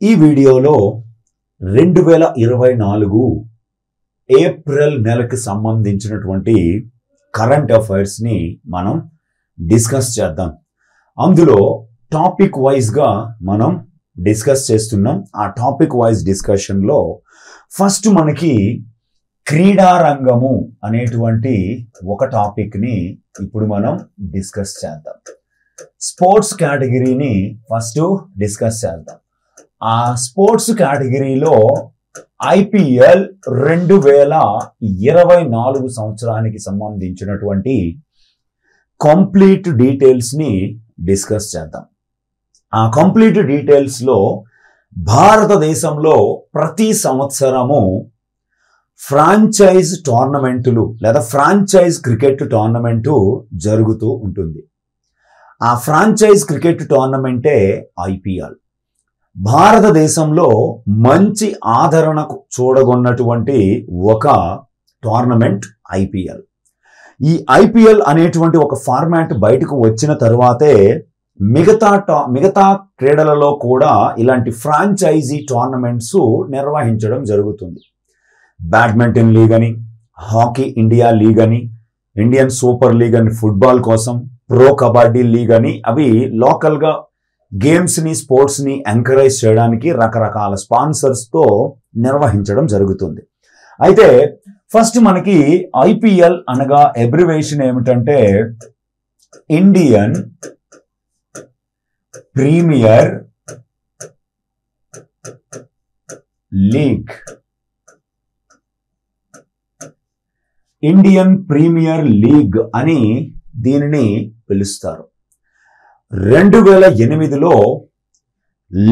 ఈ వీడియోలో 2024 ఏప్రిల్ నెలకు సంబంధించినటువంటి కరెంట్ అఫైర్స్ ని మనం డిస్కస్ చేద్దాం. అందులో టాపిక్ వైజ్ గా మనం డిస్కస్ చేస్తున్నాం. ఆ టాపిక్ వైజ్ డిస్కషన్ లో ఫస్ట్ మనకి క్రీడా రంగము అనేటువంటి ఒక టాపిక్ ని ఇప్పుడు మనం డిస్కస్ చేద్దాం. స్పోర్ట్స్ కేటగిరీని ఫస్ట్ డిస్కస్ చేద్దాం. ఆ స్పోర్ట్స్ కేటగిరీలో IPL 2024 సంవత్సరానికి సంబంధించినటువంటి కంప్లీట్ డీటెయిల్స్ ని డిస్కస్ చేద్దాం. ఆ కంప్లీట్ డీటెయిల్స్ లో భారతదేశంలో ప్రతి సంవత్సరము ఫ్రాంచైజ్ టోర్నమెంటులు లేదా ఫ్రాంచైజ్ క్రికెట్ టోర్నమెంటు జరుగుతూ ఉంటుంది. ఆ ఫ్రాంచైజ్ క్రికెట్ టోర్నమెంటే IPL. భారతదేశంలో మంచి ఆదరణకు చూడగొన్నటువంటి ఒక టోర్నమెంట్ IPL. ఈ IPL అనేటువంటి ఒక ఫార్మాట్ బయటకు వచ్చిన తర్వాతే మిగతా క్రీడలలో కూడా ఇలాంటి ఫ్రాంచైజీ టోర్నమెంట్స్ నిర్వహించడం జరుగుతుంది. బ్యాడ్మింటన్ లీగ్ అని, హాకీ ఇండియా లీగ్ అని, ఇండియన్ సూపర్ లీగ్ అని ఫుట్బాల్ కోసం, ప్రో కబడ్డీ లీగ్ అని, అవి లోకల్గా గేమ్స్ ని స్పోర్ట్స్ ని ఎంకరేజ్ చేయడానికి రకరకాల స్పాన్సర్స్ తో నిర్వహించడం జరుగుతుంది. అయితే ఫస్ట్ మనకి IPL అనగా అబ్రివేషన్ ఏమిటంటే Indian Premier League. Indian Premier League అని దీనిని పిలుస్తారు. 2008లో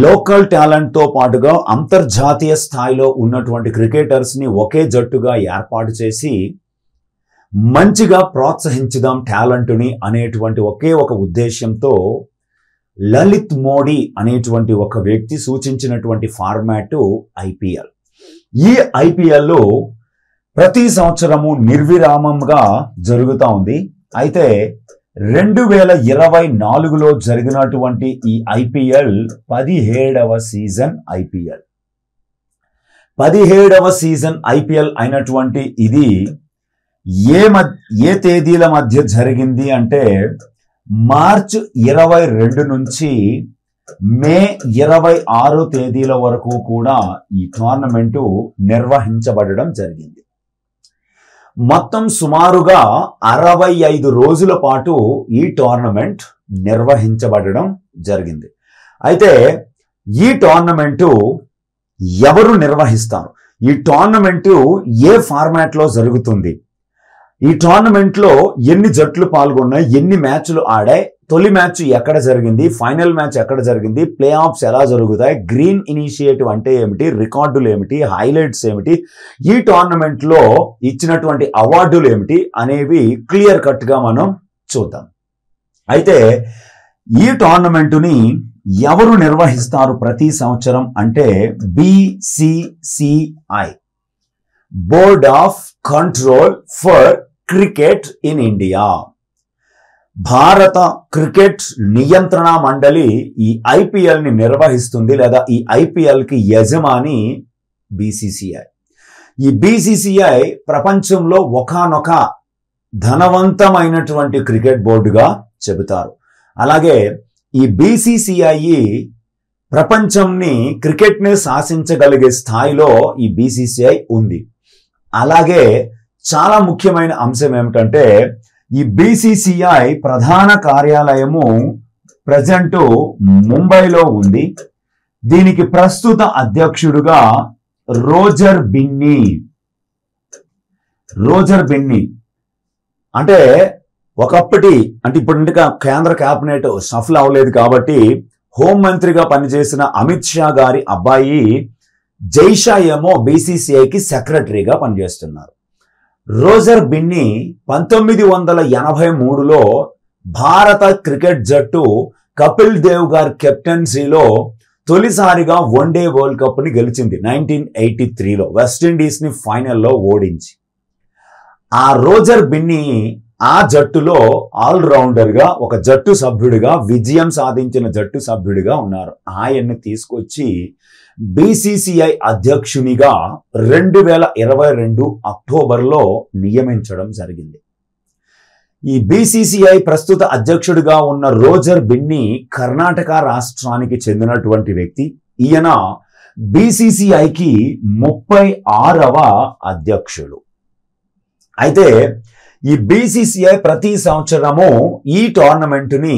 లోకల్ టాలెంట్ తో పాటుగా అంతర్జాతీయ స్థాయిలో ఉన్నటువంటి క్రికెటర్స్ ని ఒకే జట్టుగా ఏర్పాటు చేసి మంచిగా ప్రోత్సహించుదాం టాలెంట్ని అనేటువంటి ఒకే ఒక ఉద్దేశంతో లలిత్ మోడీ అనేటువంటి ఒక వ్యక్తి సూచించినటువంటి ఫార్మాట్ IPL. ఈ IPL ప్రతి సంవత్సరము నిర్విరామంగా జరుగుతూ ఉంది. అయితే 2024లో జరిగినటువంటి ఈ IPL 17వ సీజన్ IPL. 17వ సీజన్ IPL అయినటువంటి ఇది ఏ తేదీల మధ్య జరిగింది అంటే మార్చ్ 22 నుంచి మే 26 తేదీల వరకు కూడా ఈ టోర్నమెంటు నిర్వహించబడడం జరిగింది. మొత్తం సుమారుగా 65 రోజుల పాటు ఈ టోర్నమెంట్ నిర్వహించబడడం జరిగింది. అయితే ఈ టోర్నమెంటు ఎవరు నిర్వహిస్తారు? ఈ టోర్నమెంటు ఏ ఫార్మాట్ లో జరుగుతుంది? ఈ టోర్నమెంట్ లో ఎన్ని జట్లు పాల్గొన్నాయి, ఎన్ని మ్యాచ్లు ఆడాయి, తొలి మ్యాచ్ ఎక్కడ జరిగింది, ఫైనల్ మ్యాచ్ ఎక్కడ జరిగింది, ప్లే ఆఫ్స్ ఎలా జరుగుతాయి, గ్రీన్ ఇనిషియేటివ్ అంటే ఏమిటి, రికార్డులు ఏమిటి, హైలైట్స్ ఏమిటి, ఈ టోర్నమెంట్ లో ఇచ్చినటువంటి అవార్డులు ఏమిటి అనేవి క్లియర్ కట్ గా మనం చూద్దాం. అయితే ఈ టోర్నమెంటుని ఎవరు నిర్వహిస్తారు ప్రతి సంవత్సరం అంటే BCCI, board of control for cricket in India. భారత క్రికెట్ నియంత్రణ మండలి ఈ IPL ని నిర్వహిస్తుంది, లేదా ఈ IPL కి యజమాని BCCI. ఈ BCCI ప్రపంచంలో ఒకానొక ధనవంతమైనటువంటి క్రికెట్ బోర్డుగా చెబుతారు. అలాగే ఈ BCCI ప్రపంచంని క్రికెట్ ని శాసించగలిగే స్థాయిలో ఈ BCCI ఉంది. అలాగే చాలా ముఖ్యమైన అంశం ఏమిటంటే ఈ BCCI ప్రధాన కార్యాలయము ప్రజెంట్ ముంబైలో ఉంది. దీనికి ప్రస్తుత అధ్యక్షుడుగా రోజర్ బిన్నీ అంటే ఒకప్పటి అంటే ఇప్పుడు కేంద్ర కేబినెట్ షఫల్ అవ్వలేదు కాబట్టి హోంమంత్రిగా పనిచేసిన అమిత్ షా గారి అబ్బాయి జైషా ఏమో BCCIకి సెక్రటరీగా పనిచేస్తున్నారు. రోజర్ బిన్నీ 1983లో భారత క్రికెట్ జట్టు కపిల్ దేవ్ గారి కెప్టెన్సీలో తొలిసారిగా వన్డే వరల్డ్ కప్ ని గెలిచింది 1983లో వెస్టిండీస్ ని ఫైనల్లో ఓడించి. ఆ రోజర్ బిన్నీ ఆ జట్టులో ఆల్రౌండర్గా ఒక జట్టు సభ్యుడిగా విజయం సాధించిన జట్టు సభ్యుడిగా ఉన్నారు. ఆయన్ని తీసుకొచ్చి బీసీసీఐ అధ్యక్షునిగా 2022 అక్టోబర్లో నియమించడం జరిగింది. ఈ బీసీసీఐ ప్రస్తుత అధ్యక్షుడిగా ఉన్న రోజర్ బిన్నీ కర్ణాటక రాష్ట్రానికి చెందినటువంటి వ్యక్తి. ఈయన బీసీసీఐకి 36వ అధ్యక్షుడు. అయితే ఈ బీసీసీఐ ప్రతి సంవత్సరము ఈ టోర్నమెంటుని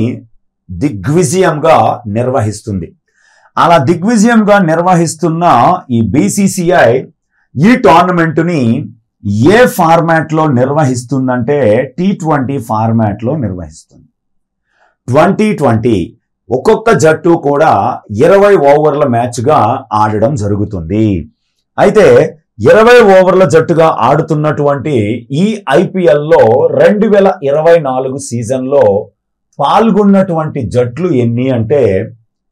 దిగ్విజయంగా నిర్వహిస్తుంది. అలా దిగ్విజయంగా నిర్వహిస్తున్న ఈ బీసీసీఐ ఈ టోర్నమెంటుని ఏ ఫార్మాట్లో నిర్వహిస్తుందంటే T20 ఫార్మాట్లో నిర్వహిస్తుంది. 2020 ఒక్కొక్క జట్టు కూడా 20 ఓవర్ల మ్యాచ్గా ఆడడం జరుగుతుంది. అయితే 20 ఓవర్ల జట్టుగా ఆడుతున్నటువంటి ఈ ఐపీఎల్లో 2024 సీజన్లో పాల్గొన్నటువంటి జట్లు ఎన్ని అంటే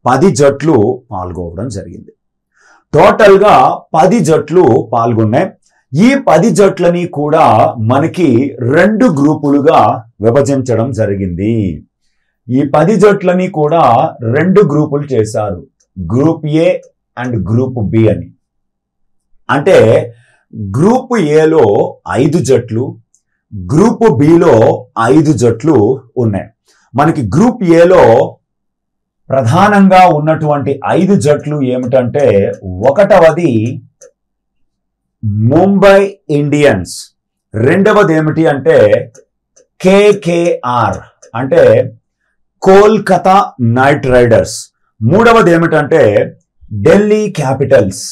10 జట్లు పాల్గొనడం జరిగింది. టోటల్గా 10 జట్లు పాల్గొన్నాయి. ఈ 10 జట్లని కూడా మనకి 2 గ్రూపులుగా విభజించడం జరిగింది. ఈ 10 జట్లని కూడా 2 గ్రూపులు చేశారు, group A and group B అని. అంటే గ్రూప్ ఏలో 5 జట్లు, గ్రూప్ బిలో 5 జట్లు ఉన్నాయి. మనకి గ్రూప్ ఏలో ప్రధానంగా ఉన్నటువంటి 5 జట్లు ఏమిటంటే, ఒకటవది ముంబై ఇండియన్స్, రెండవది ఏమిటి అంటే కేకేఆర్ అంటే కోల్కతా నైట్ రైడర్స్, మూడవది ఏమిటంటే ఢిల్లీ క్యాపిటల్స్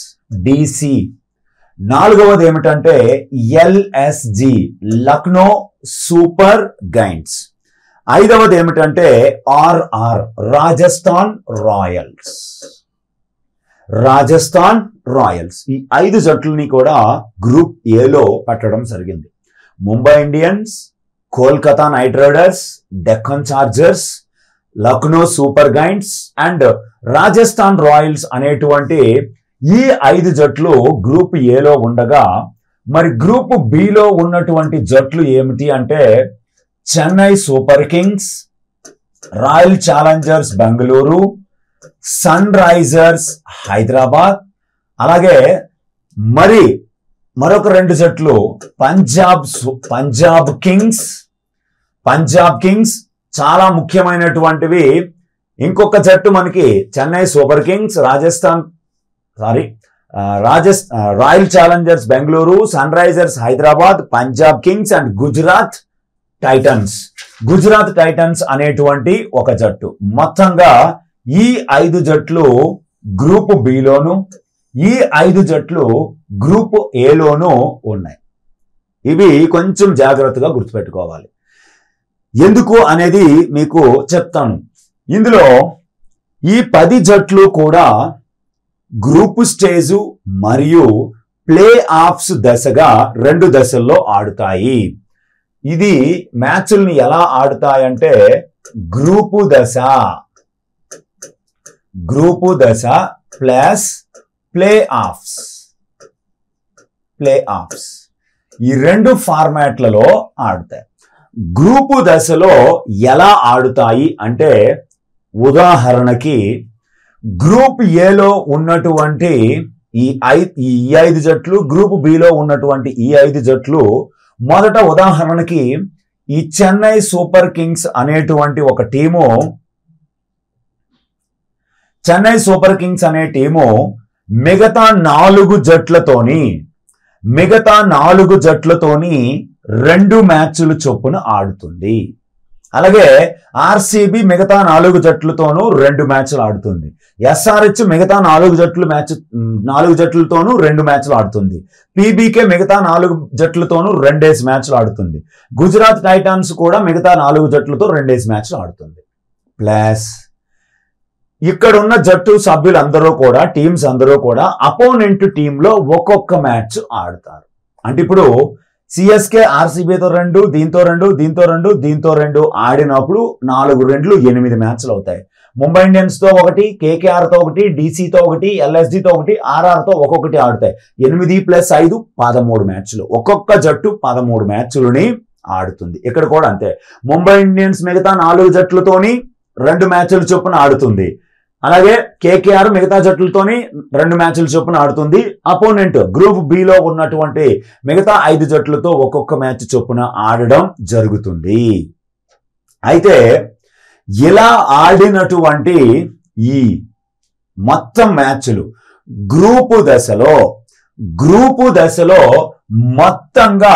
DC, నాలుగవది ఏమిటంటే LSG లక్నో సూపర్ జైంట్స్, ఐదవది ఏమిటంటే RR రాజస్థాన్ రాయల్స్. ఈ 5 జట్లని కూడా గ్రూప్ ఏలో పెట్టడం జరిగింది. Mumbai Indians, Kolkata Knight riders, Deccan chargers, Lucknow Super Giants and Rajasthan Royals అనేటువంటి ఈ 5 జట్లు గ్రూప్ ఏలో ఉండగా, మరి గ్రూప్ బిలో ఉన్నటువంటి జట్లు ఏమిటి అంటే Chennai Super Kings, Royal Challengers Bengaluru, Sunrisers Hyderabad, అలాగే మరొక 2 జట్లు పంజాబ్ కింగ్స్ చాలా ముఖ్యమైనటువంటివి. ఇంకొక జట్టు మనకి Chennai Super Kings, Royal Challengers Bengaluru, Sunrisers Hyderabad, Punjab Kings and Gujarat Titans అనేటువంటి ఒక జట్టు. మొత్తంగా ఈ 5 జట్లు గ్రూప్ బిలోను, ఈ 5 జట్లు గ్రూప్ ఏలోను ఉన్నాయి. ఇవి కొంచెం జాగ్రత్తగా గుర్తుపెట్టుకోవాలి. ఎందుకు అనేది మీకు చెప్తాను. ఇందులో ఈ 10 జట్లు కూడా గ్రూప్ స్టేజు మరియు ప్లే ఆఫ్స్ దశగా 2 దశల్లో ఆడుతాయి. ఇది మ్యాచ్ల్ని ఎలా ఆడుతాయంటే గ్రూపు దశ ప్లస్ ప్లే ఆఫ్స్ ఈ 2 ఫార్మాట్లలో ఆడుతాయి. గ్రూపు దశలో ఎలా ఆడుతాయి అంటే, ఉదాహరణకి గ్రూప్ ఏలో ఉన్నటువంటి ఈ 5 జట్లు, గ్రూప్ బిలో ఉన్నటువంటి ఈ 5 జట్లు, మొదట ఉదాహరణకి ఈ చెన్నై సూపర్ కింగ్స్ అనేటువంటి ఒక టీము, మిగతా 4 జట్లతోని 2 మ్యాచ్లు చొప్పున ఆడుతుంది. అలాగే ఆర్సీబీ మిగతా 4 జట్లతోనూ 2 మ్యాచ్లు ఆడుతుంది. ఎస్ఆర్హెచ్ మిగతా 4 జట్లతోనూ 2 మ్యాచ్లు ఆడుతుంది. పీబీకే మిగతా 4 జట్లతోనూ 2 మ్యాచ్లు ఆడుతుంది. గుజరాత్ టైటాన్స్ కూడా మిగతా 4 జట్లతో 2 మ్యాచ్లు ఆడుతుంది. ప్లస్ ఇక్కడున్న జట్టు సభ్యులందరూ కూడా, టీమ్స్ అందరూ కూడా అపోనెంట్ టీంలో ఒక్కొక్క మ్యాచ్ ఆడతారు. అంటే ఇప్పుడు సిఎస్కే ఆర్సీబీతో 2, దీంతో 2 ఆడినప్పుడు 4 2 8 మ్యాచ్లు అవుతాయి. ముంబై ఇండియన్స్ తో 1, కేకేఆర్ తో 1, డీసీతో 1, ఎల్ఎస్జీతో 1, ఆర్ఆర్ తో ఒక్కొక్కటి ఆడతాయి. 8 + 5 13 మ్యాచ్లు. ఒక్కొక్క జట్టు 13 మ్యాచ్లని ఆడుతుంది. ఇక్కడ కూడా అంతే. ముంబై ఇండియన్స్ మిగతా 4 జట్లతోని 2 మ్యాచ్లు చొప్పున ఆడుతుంది. అలాగే కేకేఆర్ మిగతా జట్లతోని 2 మ్యాచ్లు చొప్పున ఆడుతుంది. అపోనెంట్ గ్రూప్ బిలో ఉన్నటువంటి మిగతా 5 జట్లతో ఒక్కొక్క మ్యాచ్ చొప్పున ఆడడం జరుగుతుంది. అయితే ఇలా ఆడినటువంటి ఈ మొత్తం మ్యాచ్లు గ్రూపు దశలో మొత్తంగా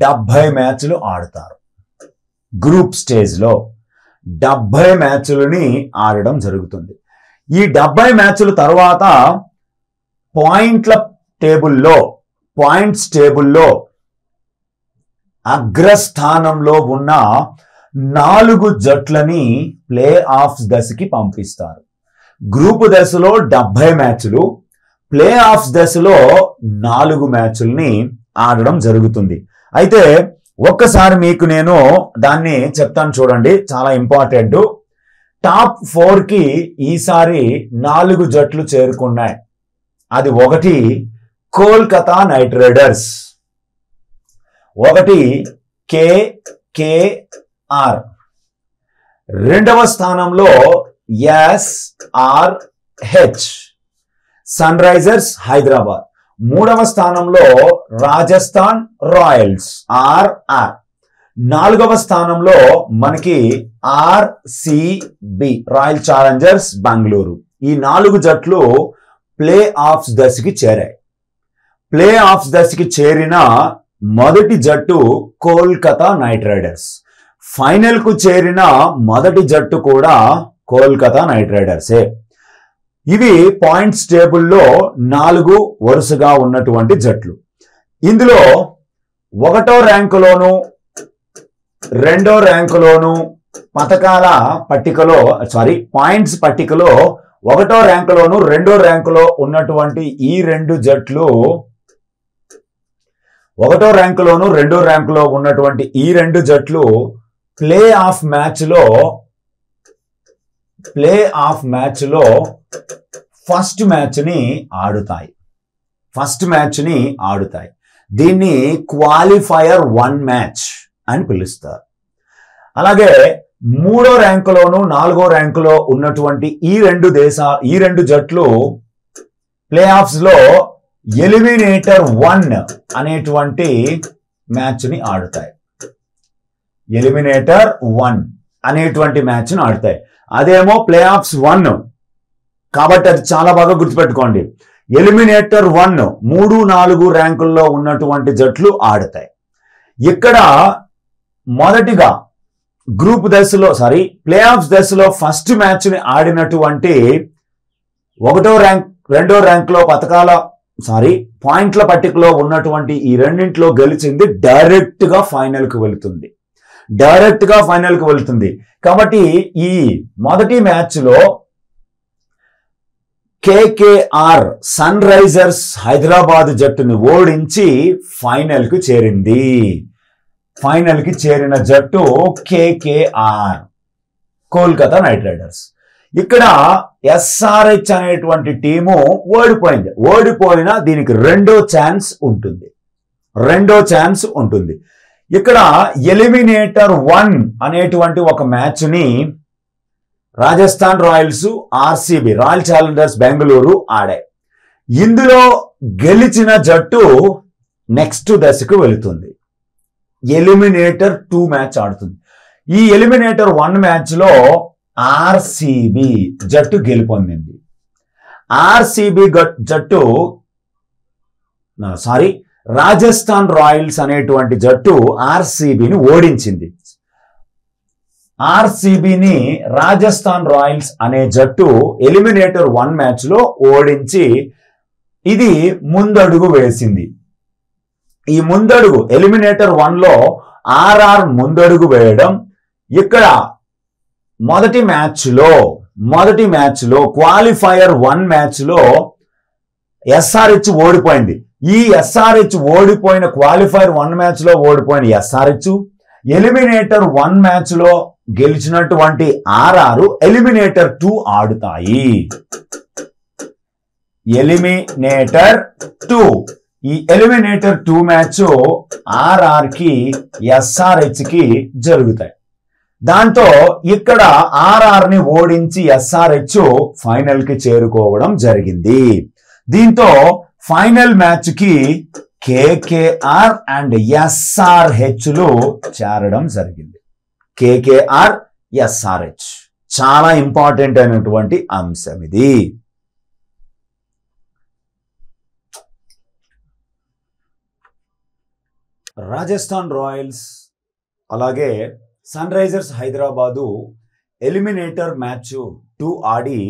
70 మ్యాచ్లు ఆడతారు. గ్రూప్ స్టేజ్లో 70 మ్యాచ్లని ఆడడం జరుగుతుంది. ఈ 70 మ్యాచ్ల తర్వాత పాయింట్స్ టేబుల్లో అగ్రస్థానంలో ఉన్న 4 జట్లని ప్లే ఆఫ్స్ దశకి పంపిస్తారు. గ్రూపు దశలో 70 మ్యాచ్లు, ప్లే ఆఫ్స్ దశలో 4 మ్యాచ్ల్ని ఆడడం జరుగుతుంది. అయితే ఒక్కసారి మీకు నేను దాన్ని చెప్తాను చూడండి, చాలా ఇంపార్టెంట్. టాప్ 4కి ఈసారి 4 జట్లు చేరుకున్నాయి. అది 1 కోల్కతా నైట్ రైడర్స్, 1 కేకేఆర్, 2వ స్థానంలో ఎస్ఆర్హెచ్ సన్ రైజర్స్ హైదరాబాద్, 3వ స్థానంలో రాజస్థాన్ రాయల్స్ ఆర్ఆర్, 4వ స్థానంలో మనకి ఆర్సిబి రాయల్ ఛాలెంజర్స్ బెంగళూరు. ఈ 4 జట్లు ప్లే ఆఫ్స్ దశకి చేరాయి. ప్లే ఆఫ్స్ దశకి చేరిన మొదటి జట్టు కోల్కతా నైట్ రైడర్స్. ఫైనల్ కు చేరిన మొదటి జట్టు కూడా కోల్కతా నైట్ రైడర్సే. ఇవి పాయింట్స్ టేబుల్లో 4 వరుసగా ఉన్నటువంటి జట్లు. ఇందులో 1వ ర్యాంకులోను 2వ ర్యాంకులోను పాయింట్స్ పట్టికలో 1వ ర్యాంకులోను 2వ ర్యాంకులో ఉన్నటువంటి ఈ 2 జట్లు 1వ ర్యాంకులోను 2వ ర్యాంకులో ఉన్నటువంటి ఈ 2 జట్లు ప్లే ఆఫ్ మ్యాచ్లో ఫస్ట్ మ్యాచ్ని ఆడుతాయి. దీన్ని క్వాలిఫైయర్ 1 మ్యాచ్ అని పిలుస్తారు. అలాగే 3వ ర్యాంకులోను 4వ ర్యాంకులో ఉన్నటువంటి ఈ 2 జట్లు ప్లే ఆఫ్స్ లో ఎలిమినేటర్ 1 అనేటువంటి మ్యాచ్ని ఆడుతాయి. ఎలిమినేటర్ 1 అనేటువంటి మ్యాచ్ని ఆడతాయి. అదేమో ప్లే ఆఫ్స్ 1 కాబట్టి అది చాలా బాగా గుర్తుపెట్టుకోండి. ఎలిమినేటర్ 1 3, 4 ర్యాంకుల్లో ఉన్నటువంటి జట్లు ఆడతాయి. ఇక్కడ మొదటిగా గ్రూప్ దశలో ప్లే ఆఫ్స్ దశలో ఫస్ట్ మ్యాచ్ని ఆడినటువంటి 1వ ర్యాంక్ 2వ ర్యాంకులో పాయింట్ల పట్టికలో ఉన్నటువంటి ఈ రెండింటిలో గెలిచింది డైరెక్ట్ గా ఫైనల్ కు వెళుతుంది. కాబట్టి ఈ మొదటి మ్యాచ్ లో కేకేఆర్ సన్ రైజర్స్ హైదరాబాద్ జట్టుని ఓడించి ఫైనల్ కి చేరిన జట్టు కేకేఆర్ కోల్కతా నైట్ రైడర్స్. ఇక్కడ ఎస్ఆర్హెచ్ అనేటువంటి టీము ఓడిపోయినా దీనికి రెండో ఛాన్స్ ఉంటుంది. ఇక్కడ ఎలిమినేటర్ 1 అనేటువంటి ఒక మ్యాచ్ ని Rajasthan Royals RCB Royal Challengers Bengaluru ఆడాయి. ఇందులో గెలిచిన జట్టు నెక్స్ట్ దశకు వెళుతుంది. ఎలిమినేటర్ 2 మ్యాచ్ ఆడుతుంది. ఈ ఎలిమినేటర్ 1 మ్యాచ్ లో ఆర్సిబి జట్టు గెలుపొందింది. రాజస్థాన్ రాయల్స్ అనేటువంటి జట్టు ఆర్సిబిని ఓడించింది. ఆర్సిబిని రాజస్థాన్ రాయల్స్ అనే జట్టు ఎలిమినేటర్ 1 మ్యాచ్ లో ఓడించి ఇది ముందడుగు వేసింది. ఈ ముందడుగు ఎలిమినేటర్ 1 లో ఆర్ఆర్ ముందడుగు వేయడం, ఇక్కడ మొదటి మ్యాచ్ లో క్వాలిఫైయర్ 1 మ్యాచ్ లో ఎస్ఆర్హెచ్ ఓడిపోయింది. ఈ ఎస్ఆర్హెచ్ ఓడిపోయిన క్వాలిఫైర్ 1 మ్యాచ్ లో ఓడిపోయిన ఎస్ఆర్హెచ్ ఎలిమినేటర్ 1 మ్యాచ్ లో గెలిచినటువంటి ఆర్ఆర్ ఎలిమినేటర్ 2 ఆడుతాయి. ఎలిమినేటర్ 2 ఈ ఎలిమినేటర్ 2 మ్యాచ్ ఆర్ఆర్ కి ఎస్ఆర్హెచ్ కి జరుగుతాయి. దాంతో ఇక్కడ ఆర్ఆర్ ని ఓడించి ఎస్ఆర్హెచ్ ఫైనల్ కి చేరుకోవడం జరిగింది. దీంతో ఫైనల్ మ్యాచ్ కి కేకేఆర్ అండ్ ఎస్ఆర్హెచ్ లు చేరడం జరిగింది. కేకేఆర్ ఎస్ఆర్హెచ్ చాలా ఇంపార్టెంట్ అయినటువంటి అంశం ఇది. రాజస్థాన్ రాయల్స్ అలాగే Sunrisers Hyderabad eliminator match 2 ఆడి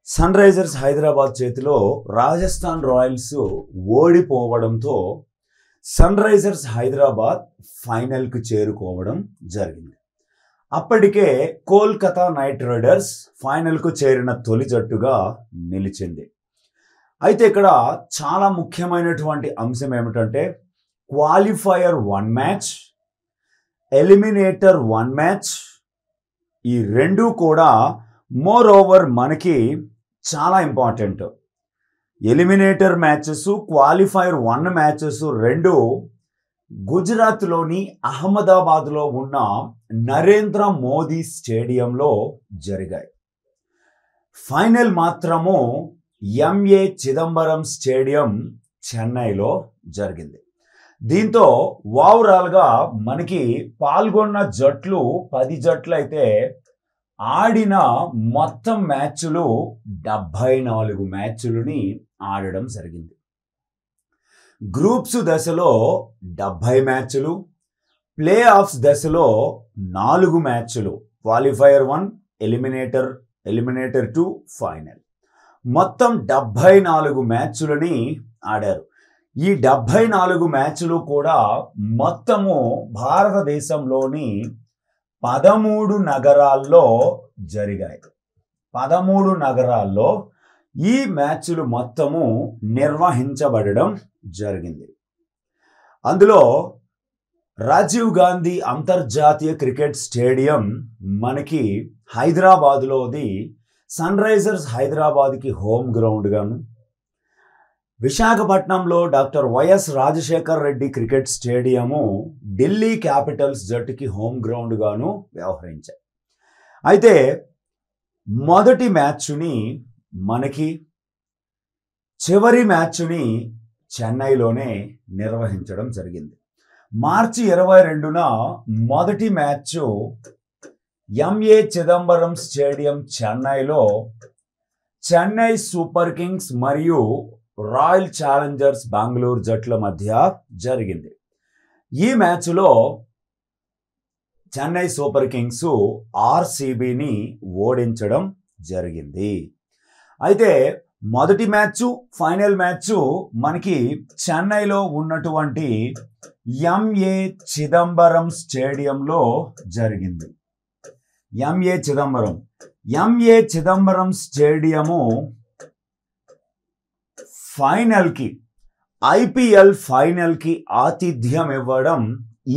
సన్ రైజర్స్ హైదరాబాద్ చేతిలో రాజస్థాన్ రాయల్స్ ఓడిపోవడంతో సన్ రైజర్స్ హైదరాబాద్ ఫైనల్కు చేరుకోవడం జరిగింది. అప్పటికే కోల్కతా నైట్ రైడర్స్ ఫైనల్కు చేరిన తొలి జట్టుగా నిలిచింది. అయితే ఇక్కడ చాలా ముఖ్యమైనటువంటి అంశం ఏమిటంటే క్వాలిఫైయర్ 1 మ్యాచ్, ఎలిమినేటర్ 1 మ్యాచ్, ఈ రెండు కూడా మోర్ ఓవర్ మనకి చాలా important. Eliminator matches, qualifier 1 matches రెండు గుజరాత్లోని అహ్మదాబాద్లో ఉన్న నరేంద్ర మోదీ స్టేడియంలో జరిగాయి. ఫైనల్ మాత్రము ఎంఏ చిదంబరం స్టేడియం చెన్నైలో జరిగింది. దీంతో ఓవరాల్గా మనకి పాల్గొన్న జట్లు 10 జట్లు అయితే ఆడిన మొత్తం మ్యాచ్లు 74 మ్యాచ్లని ఆడడం జరిగింది. గ్రూప్స్ దశలో 70 మ్యాచ్లు, ప్లే ఆఫ్స్ దశలో 4 మ్యాచ్లు, క్వాలిఫైయర్ 1, ఎలిమినేటర్ 2, ఫైనల్, మొత్తం 74 మ్యాచ్లని ఆడారు. ఈ 74 మ్యాచ్లు కూడా మొత్తము భారతదేశంలోని 13 నగరాల్లో జరిగాయి. 13 నగరాల్లో ఈ మ్యాచ్లు మొత్తము నిర్వహించబడడం జరిగింది. అందులో రాజీవ్ గాంధీ అంతర్జాతీయ క్రికెట్ స్టేడియం మనకి హైదరాబాద్లోది సన్ రైజర్స్ హైదరాబాద్కి హోమ్ గ్రౌండ్ గాను, విశాఖపట్నంలో doctor YS Rajasekhar Reddy cricket stadium Delhi Capitals జట్టుకి హోమ్ గ్రౌండ్ గాను వ్యవహరించాయి. అయితే మొదటి మ్యాచ్ని మనకి, చివరి మ్యాచ్ని చెన్నైలోనే నిర్వహించడం జరిగింది. మార్చి 22న మొదటి మ్యాచ్ ఎంఏ చిదంబరం స్టేడియం చెన్నైలో చెన్నై సూపర్ కింగ్స్ మరియు రాయల్ ఛాలెంజర్స్ బెంగళూరు జట్ల మధ్య జరిగింది. ఈ మ్యాచ్లో చెన్నై సూపర్ కింగ్స్ ఆర్సీబీని ఓడించడం జరిగింది. అయితే మొదటి మ్యాచ్, ఫైనల్ మ్యాచ్ మనకి చెన్నైలో ఉన్నటువంటి ఎంఏ చిదంబరం స్టేడియంలో జరిగింది. ఎంఏ చిదంబరం స్టేడియము ఫైనల్కి, ఐపీఎల్ ఫైనల్కి ఆతిథ్యం ఇవ్వడం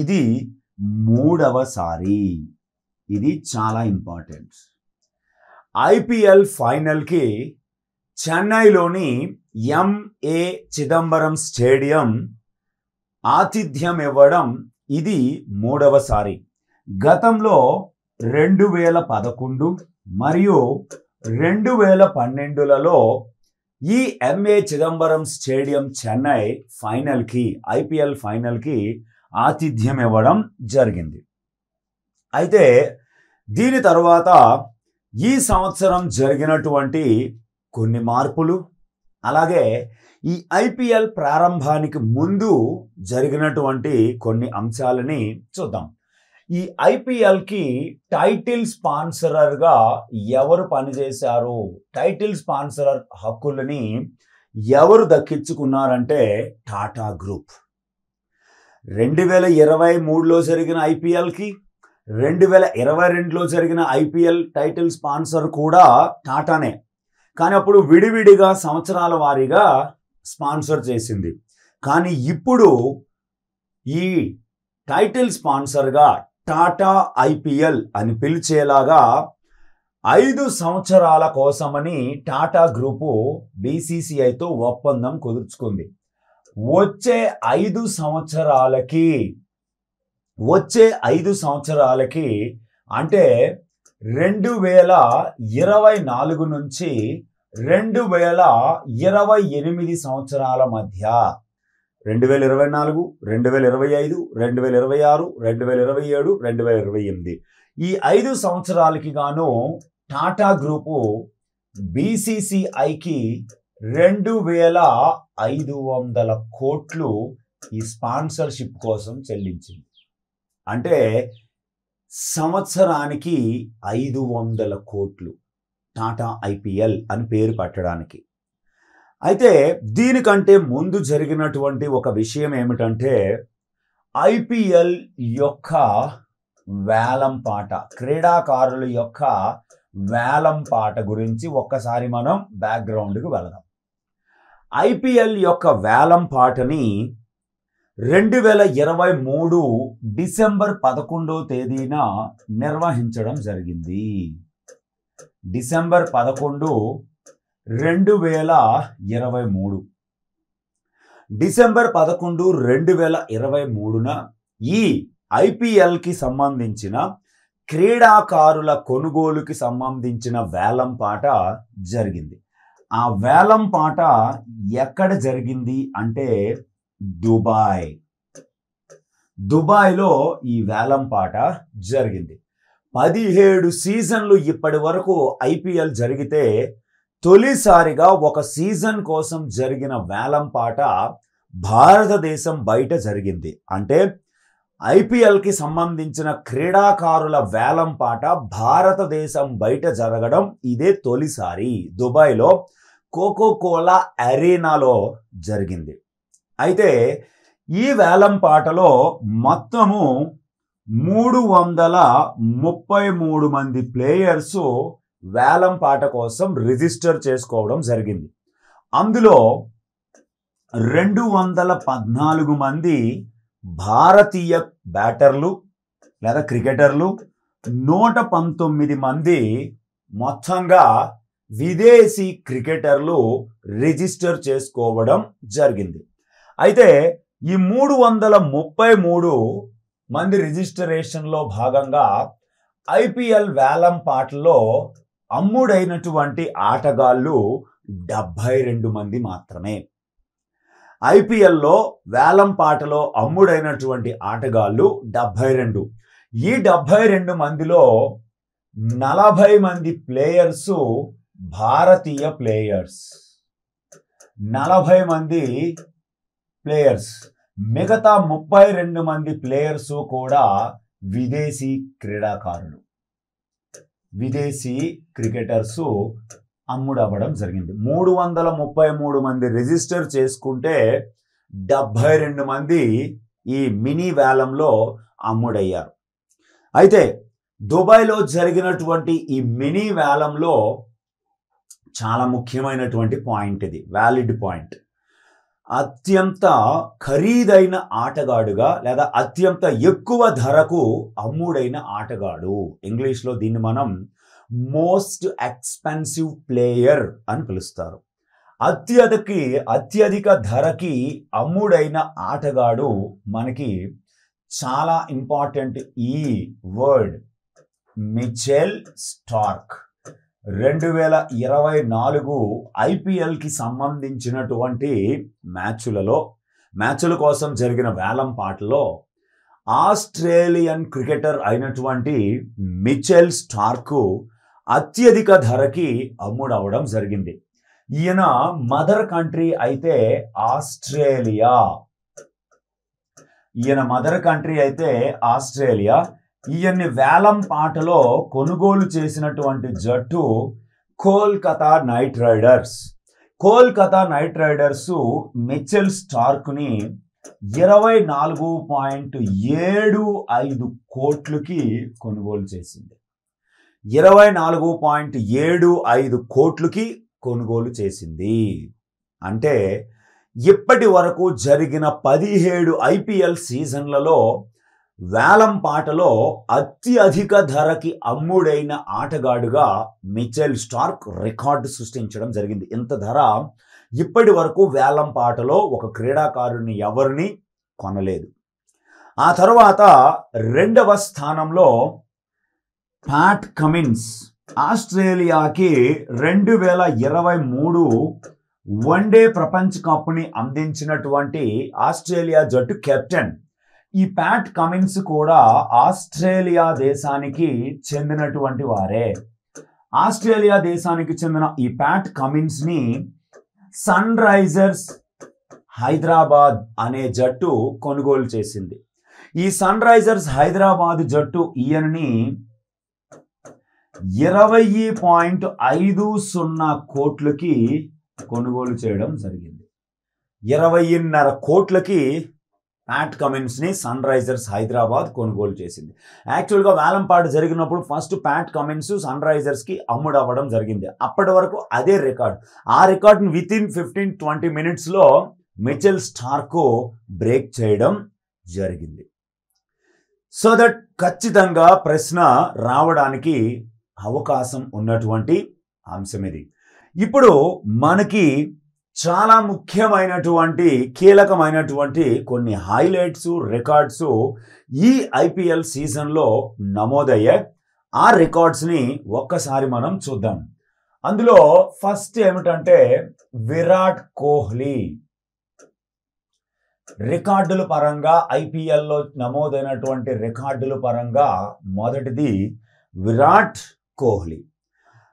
ఇది 3వసారి. ఇది చాలా ఇంపార్టెంట్. ఐపీఎల్ ఫైనల్కి చెన్నైలోని ఎంఏ చిదంబరం స్టేడియం ఆతిథ్యం ఇవ్వడం ఇది 3వసారి. గతంలో 2011 మరియు 2012లలో ఈ ఎంఏ చిదంబరం స్టేడియం చెన్నై ఫైనల్కి, ఐపీఎల్ ఫైనల్కి ఆతిథ్యం ఇవ్వడం జరిగింది. అయితే దీని తర్వాత ఈ సంవత్సరం జరిగినటువంటి కొన్ని మార్పులు, అలాగే ఈ ఐపీఎల్ ప్రారంభానికి ముందు జరిగినటువంటి కొన్ని అంశాలని చూద్దాం. ఈ ఐపీఎల్కి టైటిల్ స్పాన్సరర్గా ఎవరు పనిచేశారు, టైటిల్ స్పాన్సరర్ హక్కులని ఎవరు దక్కించుకున్నారంటే టాటా గ్రూప్. 2023లో జరిగిన ఐపీఎల్కి, 2022లో జరిగిన ఐపీఎల్ టైటిల్ స్పాన్సర్ కూడా టాటానే. కానీ అప్పుడు విడివిడిగా సంవత్సరాల వారీగా స్పాన్సర్ చేసింది. కానీ ఇప్పుడు ఈ టైటిల్ స్పాన్సర్గా టాటా ఐపీఎల్ అని పిలిచేలాగా 5 సంవత్సరాల కోసమని టాటా గ్రూపు బీసీసీఐతో ఒప్పందం కుదుర్చుకుంది. వచ్చే 5 సంవత్సరాలకి అంటే 2024 నుంచి 2028 సంవత్సరాల మధ్య 2024, 2025, 2026, 2027, 2028 ఈ 5 సంవత్సరాలకి గాను టాటా గ్రూపు బీసీసీఐకి 2500 కోట్లు ఈ స్పాన్సర్షిప్ కోసం చెల్లించింది. అంటే సంవత్సరానికి 500 కోట్లు టాటా ఐపీఎల్ అని పేరు పెట్టడానికి. అయితే దీనికంటే ముందు జరిగినటువంటి ఒక విషయం ఏమిటంటే ఐపీఎల్ యొక్క వేలంపాట, క్రీడాకారుల యొక్క వేలంపాట గురించి ఒక్కసారి మనం బ్యాక్గ్రౌండ్కి వెళదాం. ఐపీఎల్ యొక్క వేలంపాటని 2023 డిసెంబర్ 11వ తేదీన నిర్వహించడం జరిగింది. డిసెంబర్ 11, 2023. డిసెంబర్ 11, 2023న ఈ ఐపీఎల్కి సంబంధించిన క్రీడాకారుల కొనుగోలుకి సంబంధించిన వేలంపాట జరిగింది. ఆ వేలంపాట ఎక్కడ జరిగింది అంటే దుబాయ్లో ఈ వేలంపాట జరిగింది. 17 సీజన్లు ఇప్పటి వరకు ఐపీఎల్ జరిగితే తొలిసారిగా ఒక సీజన్ కోసం జరిగిన వేలంపాట భారతదేశం బయట జరిగింది. అంటే ఐపీఎల్కి సంబంధించిన క్రీడాకారుల వేలంపాట భారతదేశం బయట జరగడం ఇదే తొలిసారి. దుబాయ్లో కోకోకోలా అరేనాలో జరిగింది. అయితే ఈ వేలంపాటలో మొత్తము 333 మంది ప్లేయర్స్ వేలంపాట కోసం రిజిస్టర్ చేసుకోవడం జరిగింది. అందులో 214 మంది భారతీయ బ్యాటర్లు లేదా క్రికెటర్లు, 119 మంది మొత్తంగా విదేశీ క్రికెటర్లు రిజిస్టర్ చేసుకోవడం జరిగింది. అయితే ఈ 333 మంది రిజిస్ట్రేషన్లో భాగంగా ఐపీఎల్ వేలంపాటలో అమ్ముడైనటువంటి ఆటగాళ్ళు 72 మంది మాత్రమే. ఐపీఎల్లో వేలంపాటలో అమ్ముడైనటువంటి ఆటగాళ్ళు 72. ఈ 72 మందిలో 40 మంది ప్లేయర్స్ భారతీయ ప్లేయర్స్, 40 మంది ప్లేయర్స్, మిగతా 32 మంది ప్లేయర్స్ కూడా విదేశీ క్రీడాకారులు, విదేశీ క్రికెటర్స్ అమ్ముడవ్వడం జరిగింది. 333 మంది రిజిస్టర్ చేసుకుంటే 72 మంది ఈ మినీ వేలంలో అమ్ముడయ్యారు. అయితే దుబాయ్లో జరిగినటువంటి ఈ మినీ వేలంలో చాలా ముఖ్యమైనటువంటి పాయింట్, ఇది వ్యాలిడ్ పాయింట్. అత్యంత ఖరీదైన ఆటగాడుగా లేదా అత్యంత ఎక్కువ ధరకు అమ్ముడైన ఆటగాడు, ఇంగ్లీష్లో దీన్ని మనం మోస్ట్ ఎక్స్పెన్సివ్ ప్లేయర్ అని పిలుస్తారు. అత్యధిక ధరకి అమ్ముడైన ఆటగాడు మనకి చాలా ఇంపార్టెంట్ ఈ వర్డ్, మిచెల్ స్టార్క్. 2024 ఐపీఎల్కి సంబంధించినటువంటి మ్యాచ్ల కోసం జరిగిన వేలంపాటలో ఆస్ట్రేలియన్ క్రికెటర్ అయినటువంటి మిచెల్ స్టార్క్ అత్యధిక ధరకి అమ్ముడవడం జరిగింది. ఈయన మదర్ కంట్రీ అయితే ఆస్ట్రేలియా, ఈయన్ని వేలంపాటలో కొనుగోలు చేసినటువంటి జట్టు Kolkata Knight Riders. Kolkata Knight Riders Mitchell స్టార్క్ని 24.75 కోట్లకి కొనుగోలు చేసింది. 24.75 కోట్లకి కొనుగోలు చేసింది. అంటే ఇప్పటి వరకు జరిగిన 17 ఐపీఎల్ సీజన్లలో వేలంపాటలో అత్యధిక ధరకి అమ్ముడైన ఆటగాడుగా మిచెల్ స్టార్క్ రికార్డు సృష్టించడం జరిగింది. ఇంత ధర ఇప్పటి వరకు వేలంపాటలో ఒక క్రీడాకారుని ఎవరిని కొనలేదు. ఆ తర్వాత రెండవ స్థానంలో ప్యాట్ కమిన్స్, ఆస్ట్రేలియాకి 2023 వన్డే ప్రపంచ కప్ని అందించినటువంటి ఆస్ట్రేలియా జట్టు కెప్టెన్. ఈ ప్యాట్ కమిన్స్ కూడా ఆస్ట్రేలియా దేశానికి చెందినటువంటి వారే. ఆస్ట్రేలియా దేశానికి చెందిన ఈ ప్యాట్ కమిన్స్ ని సన్ రైజర్స్ హైదరాబాద్ అనే జట్టు కొనుగోలు చేసింది. ఈ సన్ రైజర్స్ హైదరాబాద్ జట్టు ఈయనని 20.50 కోట్లకి కొనుగోలు చేయడం జరిగింది. 20.5 కోట్లకి ప్యాట్ కమిన్స్ ని సన్ రైజర్స్ హైదరాబాద్ కొనుగోలు చేసింది. యాక్చువల్గా వేలంపాట జరిగినప్పుడు first Pat Cummins Sunrisers కి అమ్ముడవ్వడం జరిగింది. అప్పటి వరకు అదే రికార్డ్. ఆ రికార్డును వితిన్ 15-20 minutes లో మిచెల్ స్టార్క్ బ్రేక్ చేయడం జరిగింది. సో దట్ ఖచ్చితంగా ప్రశ్న రావడానికి అవకాశం ఉన్నటువంటి అంశం ఇది. ఇప్పుడు మనకి చాలా ముఖ్యమైనటువంటి కీలకమైనటువంటి కొన్ని హైలైట్స్, రికార్డ్స్ ఈ ఐపీఎల్ సీజన్లో నమోదయ్యాయి. ఆ రికార్డ్స్ని ఒక్కసారి మనం చూద్దాం. అందులో ఫస్ట్ ఏమిటంటే విరాట్ కోహ్లీ రికార్డుల పరంగా ఐపీఎల్లో నమోదైనటువంటి రికార్డుల పరంగా మొదటిది విరాట్ కోహ్లీ.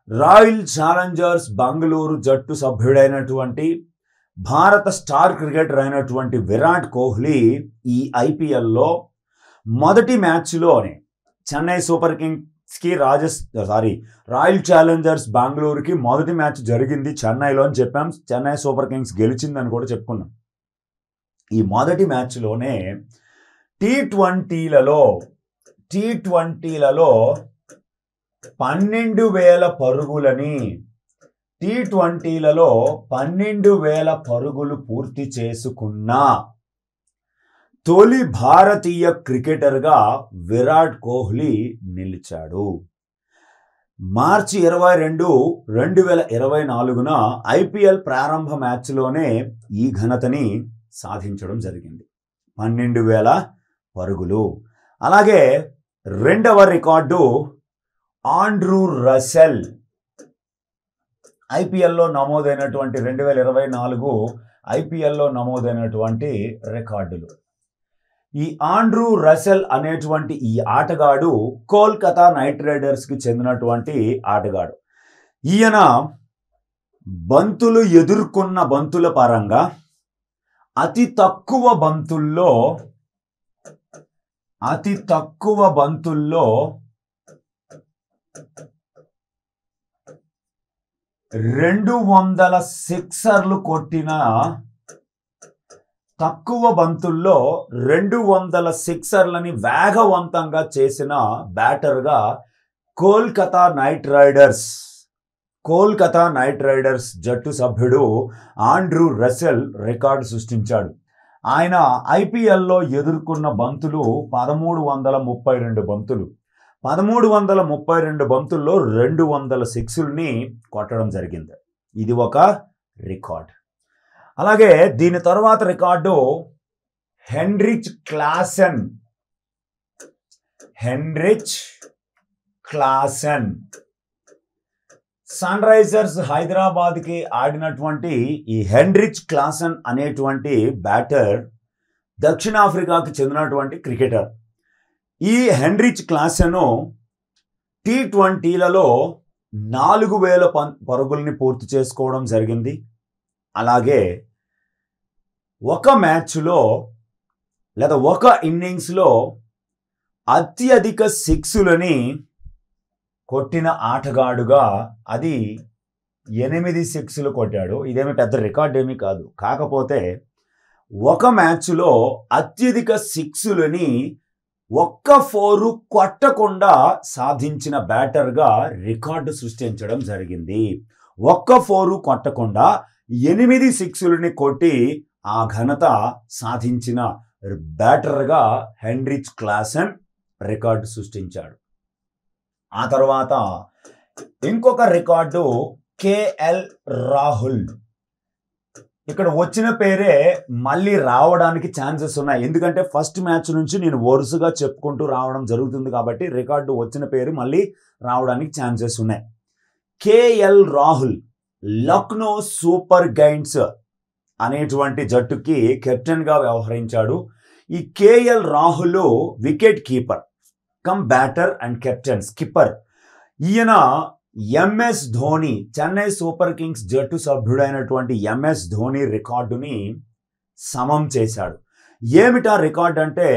రాయల్ ఛాలెంజర్స్ బెంగళూరు జట్టు సభ్యుడైనటువంటి భారత స్టార్ క్రికెటర్ అయినటువంటి విరాట్ కోహ్లీ ఈ ఐపీఎల్లో మొదటి మ్యాచ్లోనే చెన్నై సూపర్ కింగ్స్కి రాయల్ ఛాలెంజర్స్ బెంగళూరుకి మొదటి మ్యాచ్ జరిగింది చెన్నైలో అని చెప్పాం. చెన్నై సూపర్ కింగ్స్ గెలిచిందని కూడా చెప్పుకున్నాం. ఈ మొదటి మ్యాచ్లోనే టీ20లలో 12,000 పరుగులని టీ20లలో 12,000 పరుగులు పూర్తి చేసుకున్న తొలి భారతీయ క్రికెటర్గా విరాట్ కోహ్లీ నిలిచాడు. మార్చి 22, 2024న ఐపీఎల్ ప్రారంభ మ్యాచ్లోనే ఈ ఘనతని సాధించడం జరిగింది. 12,000 పరుగులు. అలాగే రెండవ రికార్డు ఆండ్రూ రసెల్ ఐపీఎల్లో నమోదైనటువంటి 2024 ఐపీఎల్లో నమోదైనటువంటి రికార్డులు. ఈ ఆండ్రూ రసెల్ అనేటువంటి ఈ ఆటగాడు కోల్కతా నైట్ రైడర్స్కి చెందినటువంటి ఆటగాడు. ఈయన బంతులు ఎదుర్కొన్న బంతుల పరంగా అతి తక్కువ బంతుల్లో 200 సిక్సర్లు కొట్టిన, తక్కువ బంతుల్లో 200 సిక్సర్లని వేగవంతంగా చేసిన బ్యాటర్గా కోల్కతా నైట్ రైడర్స్ జట్టు సభ్యుడు ఆండ్రూ రసెల్ రికార్డు సృష్టించాడు. ఆయన ఐపీఎల్లో ఎదుర్కొన్న బంతులు 1332 బంతులు. 1332 బంతుల్లో 200 సిక్సుల్ని కొట్టడం జరిగింది. ఇది ఒక రికార్డ్. అలాగే దీని తర్వాత record Heinrich Klaasen Sunrisers హైదరాబాద్కి ఆడినటువంటి ఈ హెన్రిచ్ క్లాసెన్ అనేటువంటి బ్యాటర్ దక్షిణాఫ్రికాకి చెందినటువంటి క్రికెటర్. ఈ హెన్రిచ్ క్లాసెన్ టీ20లలో 4,000 పరుగుల్ని పూర్తి చేసుకోవడం జరిగింది. అలాగే ఒక మ్యాచ్లో లేదా ఒక ఇన్నింగ్స్లో అత్యధిక సిక్సులని కొట్టిన ఆటగాడుగా అది 8 సిక్సులు కొట్టాడు. ఇదేమి పెద్ద రికార్డ్ ఏమీ కాదు. కాకపోతే ఒక మ్యాచ్లో అత్యధిక సిక్సులని ఒక్క 4 కొట్టకుండా సాధించిన బ్యాటర్గా రికార్డు సృష్టించడం జరిగింది. ఒక్క 4 కొట్టకుండా 8 సిక్సులని కొట్టి ఆ ఘనత సాధించిన బ్యాటర్గా హెన్రిచ్ క్లాసెన్ రికార్డు సృష్టించాడు. ఆ తర్వాత ఇంకొక రికార్డు కేఎల్ రాహుల్ ఇక్కడ వచ్చిన పేరే మళ్ళీ రావడానికి ఛాన్సెస్ ఉన్నాయి. ఎందుకంటే ఫస్ట్ మ్యాచ్ నుంచి నేను వరుసగా చెప్పుకుంటూ రావడం జరుగుతుంది కాబట్టి రికార్డు వచ్చిన పేరు మళ్ళీ రావడానికి ఛాన్సెస్ ఉన్నాయి. KL Rahul Lucknow Super Giants అనేటువంటి జట్టుకి కెప్టెన్గా వ్యవహరించాడు. ఈ KL Rahul wicket keeper cum batter and captain skipper. ఈయన MS Dhoni Chennai Super Kings జట్టు సభ్యుడైనటువంటి ఎంఎస్ ధోని రికార్డుని సమం చేశాడు. ఏమిటా రికార్డ్ అంటే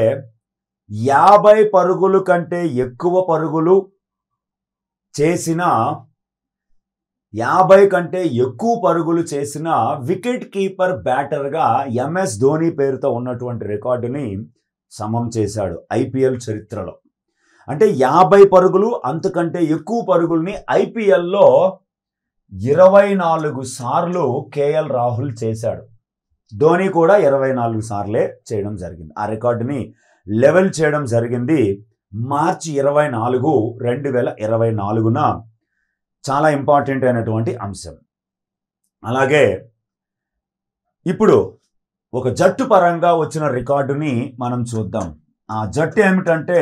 50 పరుగులు కంటే ఎక్కువ పరుగులు చేసిన 50 కంటే ఎక్కువ పరుగులు చేసిన వికెట్ కీపర్ బ్యాటర్గా ఎంఎస్ ధోని పేరుతో ఉన్నటువంటి రికార్డుని సమం చేశాడు ఐపీఎల్ చరిత్రలో. అంటే 50 పరుగులు అంతకంటే ఎక్కువ పరుగుల్ని ఐపీఎల్లో 24 సార్లు కేఎల్ రాహుల్ చేశాడు. ధోని కూడా 24 సార్లే చేయడం జరిగింది. ఆ రికార్డుని లెవెల్ చేయడం జరిగింది మార్చి 24, 2024న. చాలా ఇంపార్టెంట్ అయినటువంటి అంశం. అలాగే ఇప్పుడు ఒక జట్టు పరంగా వచ్చిన రికార్డుని మనం చూద్దాం. ఆ జట్టు ఏమిటంటే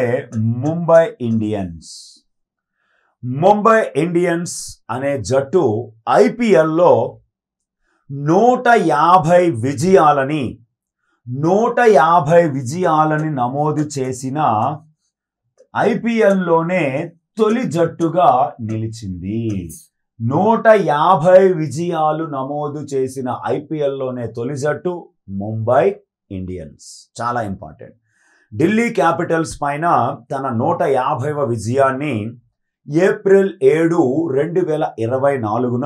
ముంబై ఇండియన్స్. ముంబై ఇండియన్స్ అనే జట్టు ఐపీఎల్లో 150 విజయాలని నమోదు చేసిన ఐపీఎల్లోనే తొలి జట్టుగా నిలిచింది. 150 విజయాలు నమోదు చేసిన ఐపీఎల్లోనే తొలి జట్టు ముంబై ఇండియన్స్. చాలా ఇంపార్టెంట్. ఢిల్లీ క్యాపిటల్స్ పైన తన 150వ విజయాన్ని ఏప్రిల్ 7, 2024న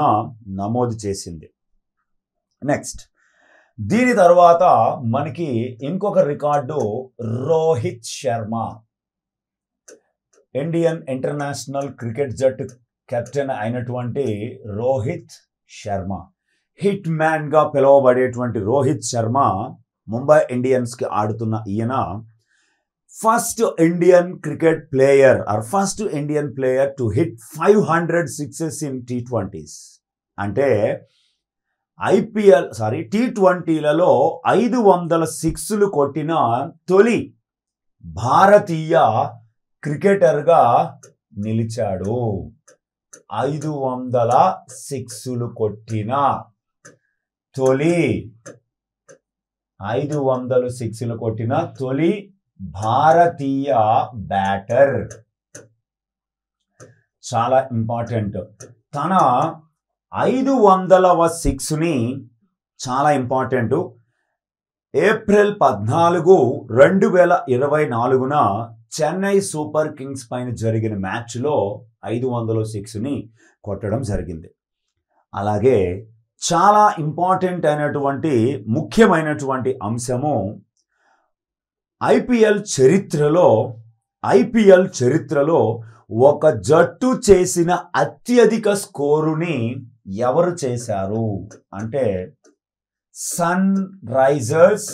నమోదు చేసింది. నెక్స్ట్ దీని తర్వాత మనకి ఇంకొక record Rohit Sharma. Indian international cricket జట్టు కెప్టెన్ అయినటువంటి రోహిత్ శర్మ, హిట్ మ్యాన్గా పిలువబడేటువంటి రోహిత్ శర్మ ముంబై ఇండియన్స్కి ఆడుతున్న ఈయన first Indian player to hit 500 sixes in T20s. అంటే T20లలో 500 సిక్స్లు కొట్టిన తొలి భారతీయ క్రికెటర్గా నిలిచాడు. 500 సిక్స్లు కొట్టిన తొలి 500 సిక్స్లు కొట్టిన తొలి భారతీయ బ్యాటర్. చాలా ఇంపార్టెంట్. తన 500వ సిక్స్ని చాలా ఇంపార్టెంట్. ఏప్రిల్ 14, 2024న చెన్నై సూపర్ కింగ్స్ పైన జరిగిన మ్యాచ్లో 500వ సిక్స్ని కొట్టడం జరిగింది. అలాగే చాలా ఇంపార్టెంట్ అయినటువంటి ముఖ్యమైనటువంటి అంశము ఐపీఎల్ చరిత్రలో ఒక జట్టు చేసిన అత్యధిక స్కోరుని ఎవరు చేశారు అంటే సన్ రైజర్స్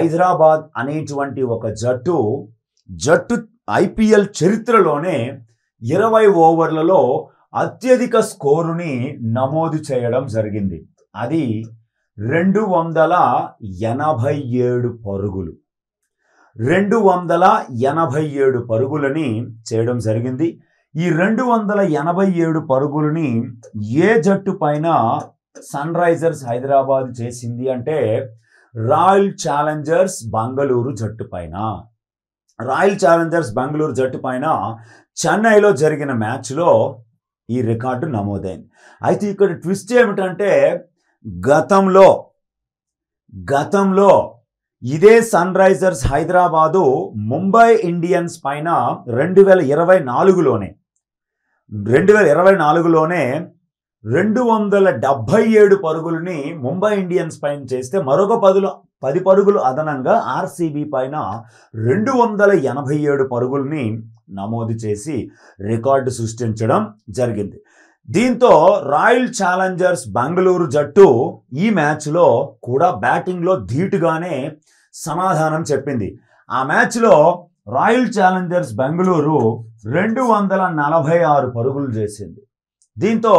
హైదరాబాద్ అనేటువంటి ఒక జట్టు ఐపీఎల్ చరిత్రలోనే 20 ఓవర్లలో అత్యధిక స్కోరుని నమోదు చేయడం జరిగింది. అది 287 పరుగులు. 287 పరుగులని చేయడం జరిగింది. ఈ 287 పరుగులని ఏ జట్టు పైన సన్ రైజర్స్ హైదరాబాద్ చేసింది అంటే రాయల్ ఛాలెంజర్స్ బెంగళూరు జట్టు పైన. రాయల్ ఛాలెంజర్స్ బెంగళూరు జట్టు పైన చెన్నైలో జరిగిన మ్యాచ్లో ఈ రికార్డు నమోదైంది. అయితే ఇక్కడ ట్విస్ట్ ఏమిటంటే గతంలో ఇదే Sunrisers Hyderabad Mumbai Indians పైన 2024లోనే 277 పరుగులని ముంబై ఇండియన్స్ పైన చేస్తే మరొక 10 పరుగులు అదనంగా ఆర్సీబీ పైన 287 పరుగులని నమోదు చేసి రికార్డు సృష్టించడం జరిగింది. దీంతో రాయల్ ఛాలెంజర్స్ బెంగళూరు జట్టు ఈ మ్యాచ్లో కూడా బ్యాటింగ్లో ధీటుగానే సమాధానం చెప్పింది. ఆ మ్యాచ్లో రాయల్ ఛాలెంజర్స్ బెంగళూరు 246 పరుగులు చేసింది. దీంతో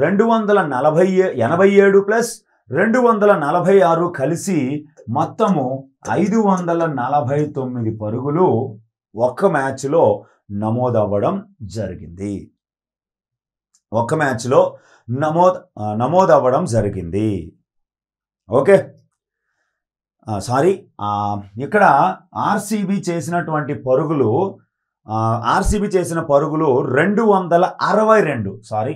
287 ప్లస్ 246 కలిసి మొత్తము 549 పరుగులు ఒక్క మ్యాచ్లో నమోదవ్వడం జరిగింది. ఒక్క మ్యాచ్లో నమోదవ్వడం జరిగింది. ఓకే, ఇక్కడ ఆర్సీబీ చేసిన పరుగులు 262.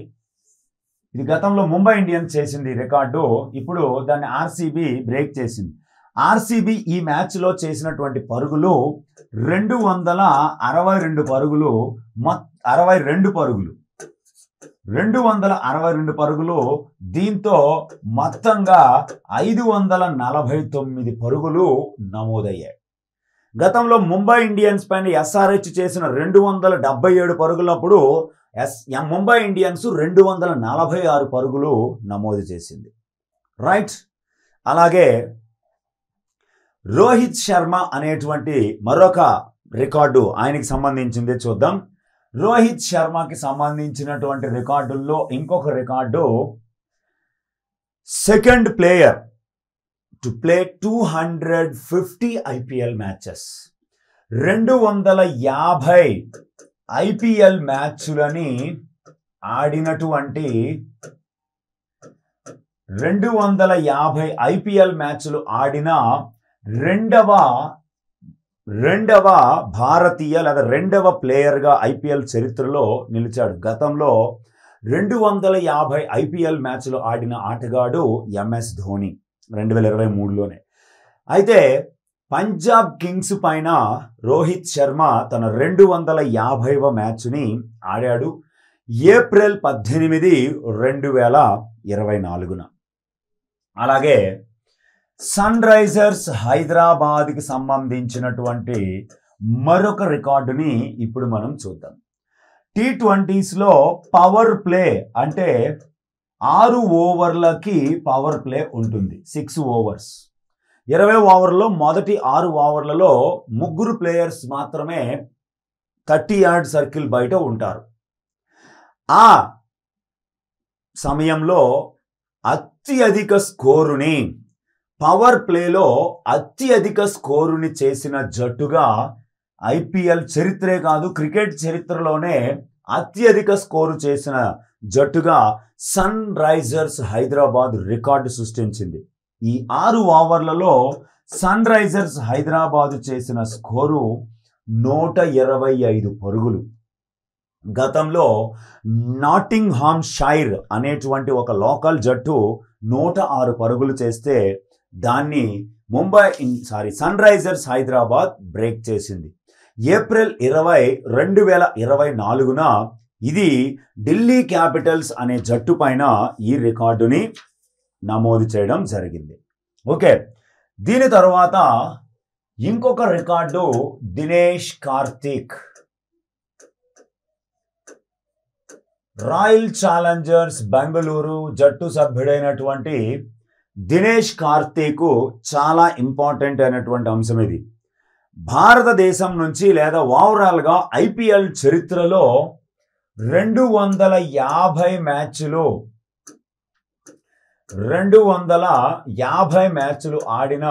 ఇది గతంలో ముంబై ఇండియన్స్ చేసింది రికార్డు. ఇప్పుడు దాన్ని ఆర్సీబీ బ్రేక్ చేసింది. ఆర్సీబీ ఈ మ్యాచ్లో చేసినటువంటి పరుగులు 262 పరుగులు. 262 పరుగులు. దీంతో మొత్తంగా 549 పరుగులు నమోదయ్యాయి. గతంలో ముంబై ఇండియన్స్ పైన ఎస్ఆర్హెచ్ చేసిన 277 పరుగులప్పుడు ముంబై ఇండియన్స్ 246 పరుగులు నమోదు చేసింది. రైట్. అలాగే రోహిత్ శర్మ అనేటువంటి మరొక రికార్డు ఆయనకి సంబంధించింది చూద్దాం. రోహిత్ శర్మకి సంబంధించినటువంటి రికార్డుల్లో ఇంకొక record, second player to play 250 IPL matches. 250 IPL మ్యాచ్లని ఆడినటువంటి 250 ఐపీఎల్ మ్యాచ్లు ఆడిన రెండవ భారతీయ లేదా రెండవ ప్లేయర్గా ఐపీఎల్ చరిత్రలో నిలిచాడు. గతంలో 250 ఐపీఎల్ మ్యాచ్లు ఆడిన ఆటగాడు ఎంఎస్ ధోని 2023లోనే. అయితే పంజాబ్ కింగ్స్ పైన రోహిత్ శర్మ తన 250వ మ్యాచ్ని ఆడాడు ఏప్రిల్ 18, 2024. అలాగే సన్ రైజర్స్ హైదరాబాద్కి సంబంధించినటువంటి మరొక రికార్డుని ఇప్పుడు మనం చూద్దాం. T20స్లో పవర్ ప్లే అంటే 6 ఓవర్లకి పవర్ ప్లే ఉంటుంది. 6 ఓవర్స్. 20 ఓవర్లో మొదటి 6 ఓవర్లలో 3 ప్లేయర్స్ మాత్రమే 30 యార్డ్ సర్కిల్ బయట ఉంటారు. ఆ సమయంలో అత్యధిక స్కోరుని, పవర్ ప్లేలో అత్యధిక స్కోరుని చేసిన జట్టుగా ఐపీఎల్ చరిత్రే కాదు క్రికెట్ చరిత్రలోనే అత్యధిక స్కోరు చేసిన జట్టుగా సన్ రైజర్స్ హైదరాబాద్ రికార్డు సృష్టించింది. ఈ 6 ఓవర్లలో సన్ రైజర్స్ హైదరాబాద్ చేసిన స్కోరు 125 పరుగులు. గతంలో నాటింగ్హామ్ షైర్ అనేటువంటి ఒక లోకల్ జట్టు 106 పరుగులు చేస్తే దాన్ని సన్ రైజర్స్ హైదరాబాద్ బ్రేక్ చేసింది. ఏప్రిల్ 20, 2024న ఇది ఢిల్లీ క్యాపిటల్స్ అనే జట్టు పైన ఈ రికార్డుని నమోదు చేయడం జరిగింది. ఓకే, దీని తర్వాత ఇంకొక record Dinesh Karthik. Royal Challengers Bengaluru జట్టు సభ్యుడైనటువంటి దినేష్ కార్తీక్ చాలా ఇంపార్టెంట్ అయినటువంటి అంశం ఇది. భారతదేశం నుంచి లేదా ఓవరాల్గా ఐపీఎల్ చరిత్రలో 250 మ్యాచ్లు ఆడిన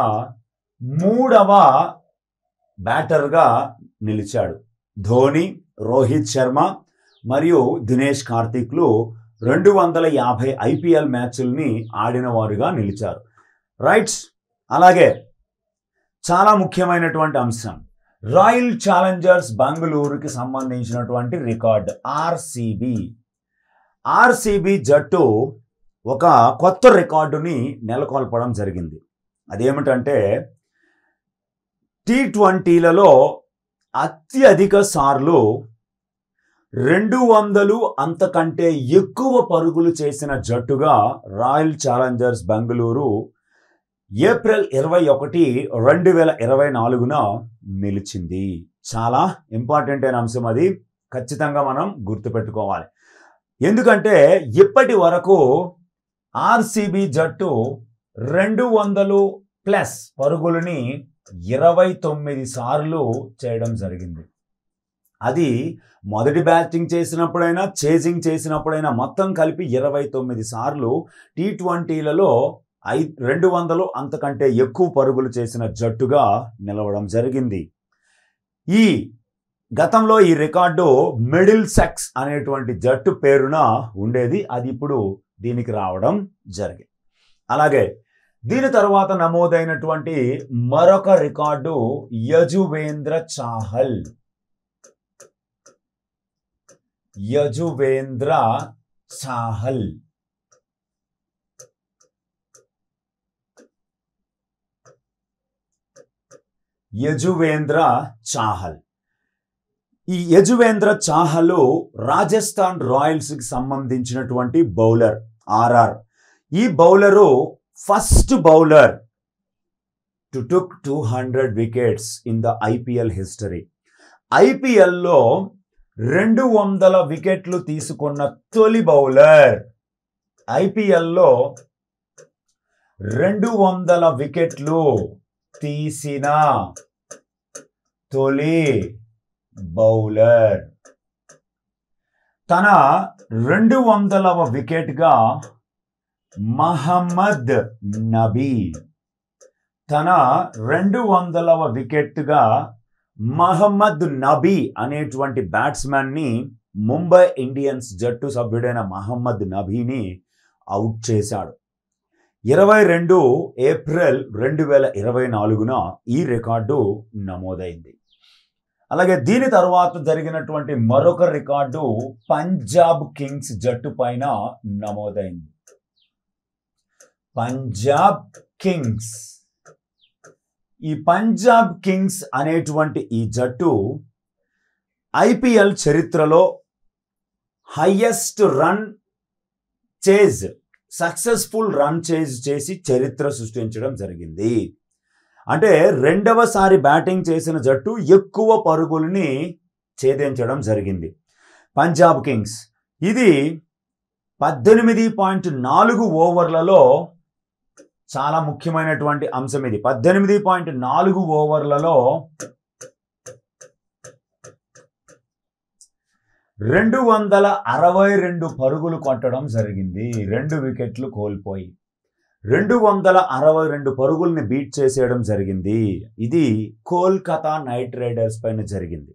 3వ బ్యాటర్గా నిలిచాడు. ధోని, రోహిత్ శర్మ మరియు దినేష్ కార్తీక్లు 250 ఐపీఎల్ మ్యాచ్ల్ని ఆడిన వారుగా నిలిచారు. రైట్స్. అలాగే చాలా ముఖ్యమైనటువంటి అంశం రాయల్ ఛాలెంజర్స్ బెంగళూరుకి సంబంధించినటువంటి రికార్డ్ ఆర్సీబీ జట్టు ఒక కొత్త రికార్డుని నెలకొల్పడం జరిగింది. అదేమిటంటే T20లలో అత్యధిక సార్లు 200 అంతకంటే ఎక్కువ పరుగులు చేసిన జట్టుగా రాయల్ ఛాలెంజర్స్ బెంగళూరు ఏప్రిల్ 21, 2024న నిలిచింది. చాలా ఇంపార్టెంట్ అయిన అంశం అది, ఖచ్చితంగా మనం గుర్తుపెట్టుకోవాలి. ఎందుకంటే ఇప్పటి వరకు ఆర్సీబీ జట్టు 200+ పరుగులని 29 సార్లు చేయడం జరిగింది. అది మొదటి బ్యాటింగ్ చేసినప్పుడైనా చేజింగ్ చేసినప్పుడైనా మొత్తం కలిపి 29 సార్లు T20లలో 200 అంతకంటే ఎక్కువ పరుగులు చేసిన జట్టుగా నిలవడం జరిగింది. ఈ గతంలో ఈ రికార్డు మిడిల్ సెక్స్ అనేటువంటి జట్టు పేరున ఉండేది, అది ఇప్పుడు దీనికి రావడం జరిగింది. అలాగే దీని తర్వాత నమోదైనటువంటి మరొక రికార్డు యజువేంద్ర చాహల్. యజువేంద్ర చాహల్ యజువేంద్ర చాహల్ ఈ యజువేంద్ర చాహల్ రాజస్థాన్ రాయల్స్ కి సంబంధించినటువంటి బౌలర్. ఆర్ఆర్. ఈ bowler first bowler to took 200 wickets in the IPL history. ఐపీఎల్లో 200 వికెట్లు తీసుకున్న తొలి బౌలర్. ఐపీఎల్లో 200 వికెట్లు తీసిన తొలి బౌలర్. తన 200వ వికెట్గా మహమ్మద్ నబీ. తన 200వ వికెట్గా మహమ్మద్ నబీ అనేటువంటి బ్యాట్స్మెన్ ని ముంబై ఇండియన్స్ జట్టు సభ్యుడైన మహమ్మద్ నబీని అవుట్ చేశాడు. 22 ఏప్రిల్ 2024న ఈ రికార్డు నమోదైంది. అలాగే దీని తర్వాత జరిగినటువంటి మరొక రికార్డు పంజాబ్ కింగ్స్ జట్టు పైన నమోదైంది. పంజాబ్ కింగ్స్. ఈ పంజాబ్ కింగ్స్ అనేటువంటి ఈ జట్టు ఐపీఎల్ చరిత్రలో highest run chase, successful run chase చేసి చరిత్ర సృష్టించడం జరిగింది. అంటే రెండవసారి బ్యాటింగ్ చేసిన జట్టు ఎక్కువ పరుగుల్ని ఛేదించడం జరిగింది. పంజాబ్ కింగ్స్ ఇది 18.4 ఓవర్లలో, చాలా ముఖ్యమైనటువంటి అంశం ఇది, 18.4 ఓవర్లలో 262 పరుగులు కొట్టడం జరిగింది. 2 వికెట్లు కోల్పోయి 262 పరుగుల్ని బీట్ చేసేయడం జరిగింది. ఇది కోల్కతా నైట్ రైడర్స్ పైన జరిగింది.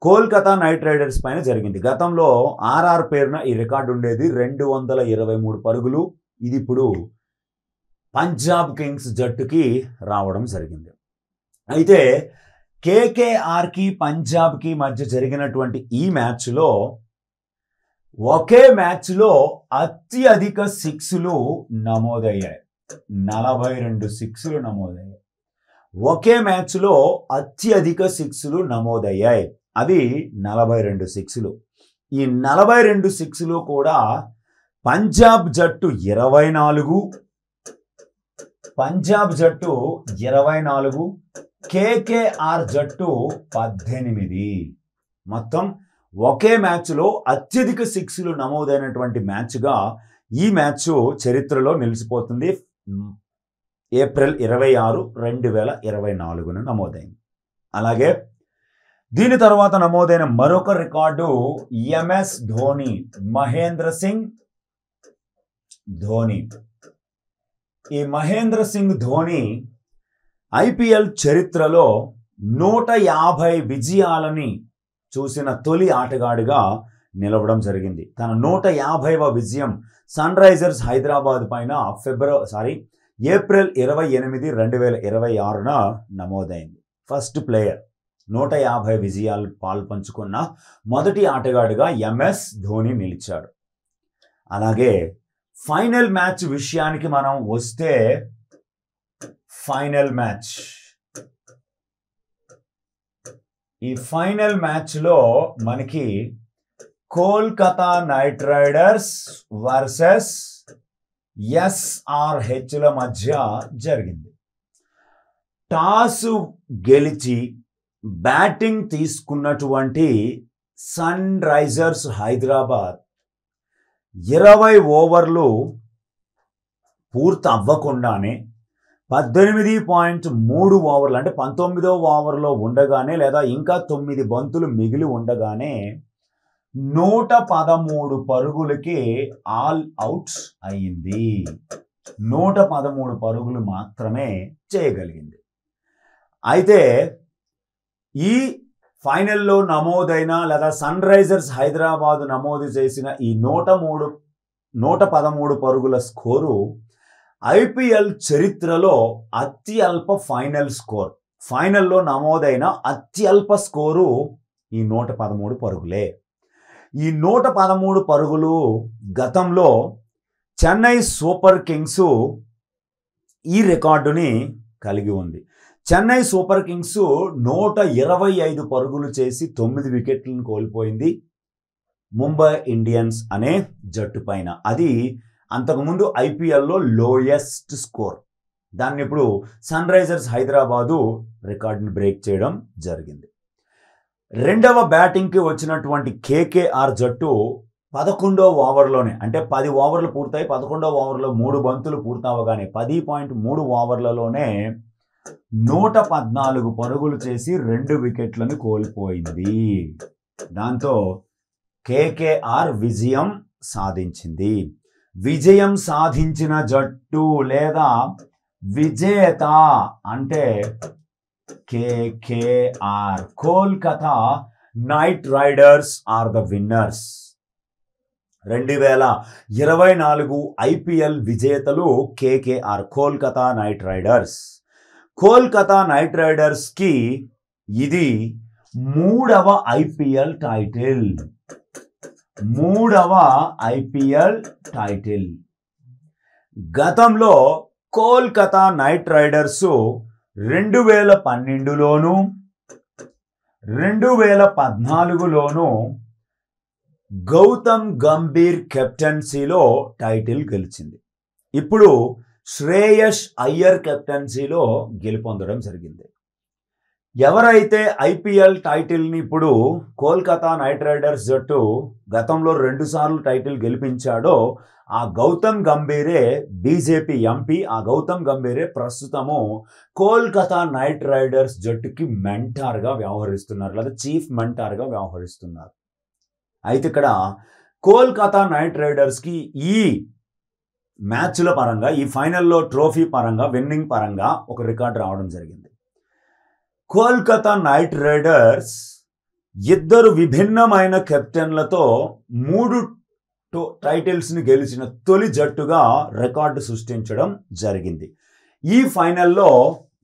కోల్కతా నైట్ రైడర్స్ పైన జరిగింది. గతంలో ఆర్ఆర్ పేరున ఈ రికార్డు ఉండేది 223 పరుగులు. ఇది ఇప్పుడు పంజాబ్ కింగ్స్ జట్టుకి రావడం జరిగింది. అయితే కేకేఆర్కి పంజాబ్కి మధ్య జరిగినటువంటి ఈ మ్యాచ్లో ఒకే మ్యాచ్లో అత్యధిక సిక్స్లు నమోదయ్యాయి. 42 సిక్స్లు నమోదయ్యాయి. ఒకే మ్యాచ్లో అత్యధిక సిక్స్లు నమోదయ్యాయి. అవి 42 సిక్స్లు. ఈ 42 సిక్స్లు కూడా పంజాబ్ జట్టు 24, పంజాబ్ జట్టు 24, కేకేఆర్ జట్టు 18. మొత్తం ఒకే మ్యాచ్లో అత్యధిక సిక్స్లు నమోదైనటువంటి మ్యాచ్గా ఈ మ్యాచ్ చరిత్రలో నిలిచిపోతుంది. ఏప్రిల్ 26, 2024న నమోదైంది. అలాగే దీని తర్వాత నమోదైన మరొక రికార్డు ఎంఎస్ ధోని, మహేంద్ర సింగ్ ధోని. ఈ మహేంద్ర సింగ్ ధోని ఐపీఎల్ చరిత్రలో 150 విజయాలని చూసిన తొలి ఆటగాడిగా నిలవడం జరిగింది. తన 150వ విజయం సన్ రైజర్స్ హైదరాబాద్ పైన ఏప్రిల్ 28, 2026న నమోదైంది. ఫస్ట్ ప్లేయర్ 150 విజయాలు పాల్పంచుకున్న మొదటి ఆటగాడిగా ఎంఎస్ ధోని నిలిచాడు. అలాగే ఫైనల్ మ్యాచ్ విషయానికి మనం వస్తే, ఫైనల్ మ్యాచ్, ఈ ఫైనల్ మ్యాచ్లో మనకి కోల్కతా నైట్ రైడర్స్ వర్సెస్ ఎస్ఆర్హెచ్ల మధ్య జరిగింది. టాస్ గెలిచి బ్యాటింగ్ తీసుకున్నటువంటి సన్ రైజర్స్ హైదరాబాద్ 20 ఓవర్లు పూర్తి అవ్వకుండానే 18.3 ఓవర్లు అంటే 19వ ఓవర్లో ఉండగానే లేదా ఇంకా 9 బంతులు మిగిలి ఉండగానే 113 పరుగులకి ఆల్ అవుట్ అయింది. 113 పరుగులు మాత్రమే చేయగలిగింది. అయితే ఈ ఫైనల్లో నమోదైన లేదా సన్ రైజర్స్ హైదరాబాద్ నమోదు చేసిన ఈ 113 పరుగుల స్కోరు ఐపీఎల్ చరిత్రలో అత్యల్ప ఫైనల్ స్కోర్. ఫైనల్లో నమోదైన అత్యల్ప స్కోరు ఈ 113 పరుగులే. ఈ 113 పరుగులు గతంలో చెన్నై సూపర్ కింగ్స్ ఈ రికార్డుని కలిగి ఉంది. చెన్నై సూపర్ కింగ్స్ 125 పరుగులు చేసి 9 వికెట్లను కోల్పోయింది ముంబై ఇండియన్స్ అనే జట్టు పైన. అది అంతకుముందు ఐపీఎల్లో లోయెస్ట్ స్కోర్. దాన్ని ఇప్పుడు సన్ రైజర్స్ హైదరాబాదు రికార్డుని బ్రేక్ చేయడం జరిగింది. రెండవ బ్యాటింగ్కి వచ్చినటువంటి కేకేఆర్ జట్టు 11వ ఓవర్లోనే అంటే 10 ఓవర్లు పూర్తయి 11వ ఓవర్లో 3 బంతులు పూర్తవగానే 10.3 ఓవర్లలోనే 114 పరుగులు చేసి 2 వికెట్లను కోల్పోయింది. దాంతో కేకేఆర్ విజయం సాధించింది. విజయం సాధించిన జట్టు లేదా విజేత అంటే KKR. Kolkata Knight Riders are the winners. 2024 IPL విజేతలు KKR, Kolkata Knight Riders. Kolkata Knight రైడర్స్కి ఇది 3వ ఐపీఎల్ టైటిల్. 3వ ఐపీఎల్ టైటిల్. గతంలో కోల్కతా నైట్ రైడర్స్ 2012లోను 2014లోను గౌతమ్ గంభీర్ కెప్టెన్సీలో టైటిల్ గెలిచింది. ఇప్పుడు శ్రేయస్ అయ్యర్ కెప్టెన్సీలో గెలుపొందడం జరిగింది. ఎవరైతే ఐపీఎల్ టైటిల్ని ఇప్పుడు కోల్కతా నైట్ రైడర్స్ జట్టు గతంలో 2 సార్లు టైటిల్ గెలిపించాడో ఆ గౌతమ్ గంభీరే బీజేపీ ఎంపీ. ఆ గౌతమ్ గంభీరే ప్రస్తుతము కోల్కతా నైట్ రైడర్స్ జట్టుకి మెంటార్గా వ్యవహరిస్తున్నారు లేదా చీఫ్ మెంటార్గా వ్యవహరిస్తున్నారు. అయితే ఇక్కడ కోల్కతా నైట్ రైడర్స్కి ఈ మ్యాచ్ల పరంగా ఈ ఫైనల్లో ట్రోఫీ పరంగా విన్నింగ్ పరంగా ఒక రికార్డు రావడం జరిగింది. కోల్కతా నైట్ రైడర్స్ 2 విభిన్నమైన కెప్టెన్లతో 3 టైటిల్స్ని గెలిచిన తొలి జట్టుగా రికార్డు సృష్టించడం జరిగింది. ఈ ఫైనల్లో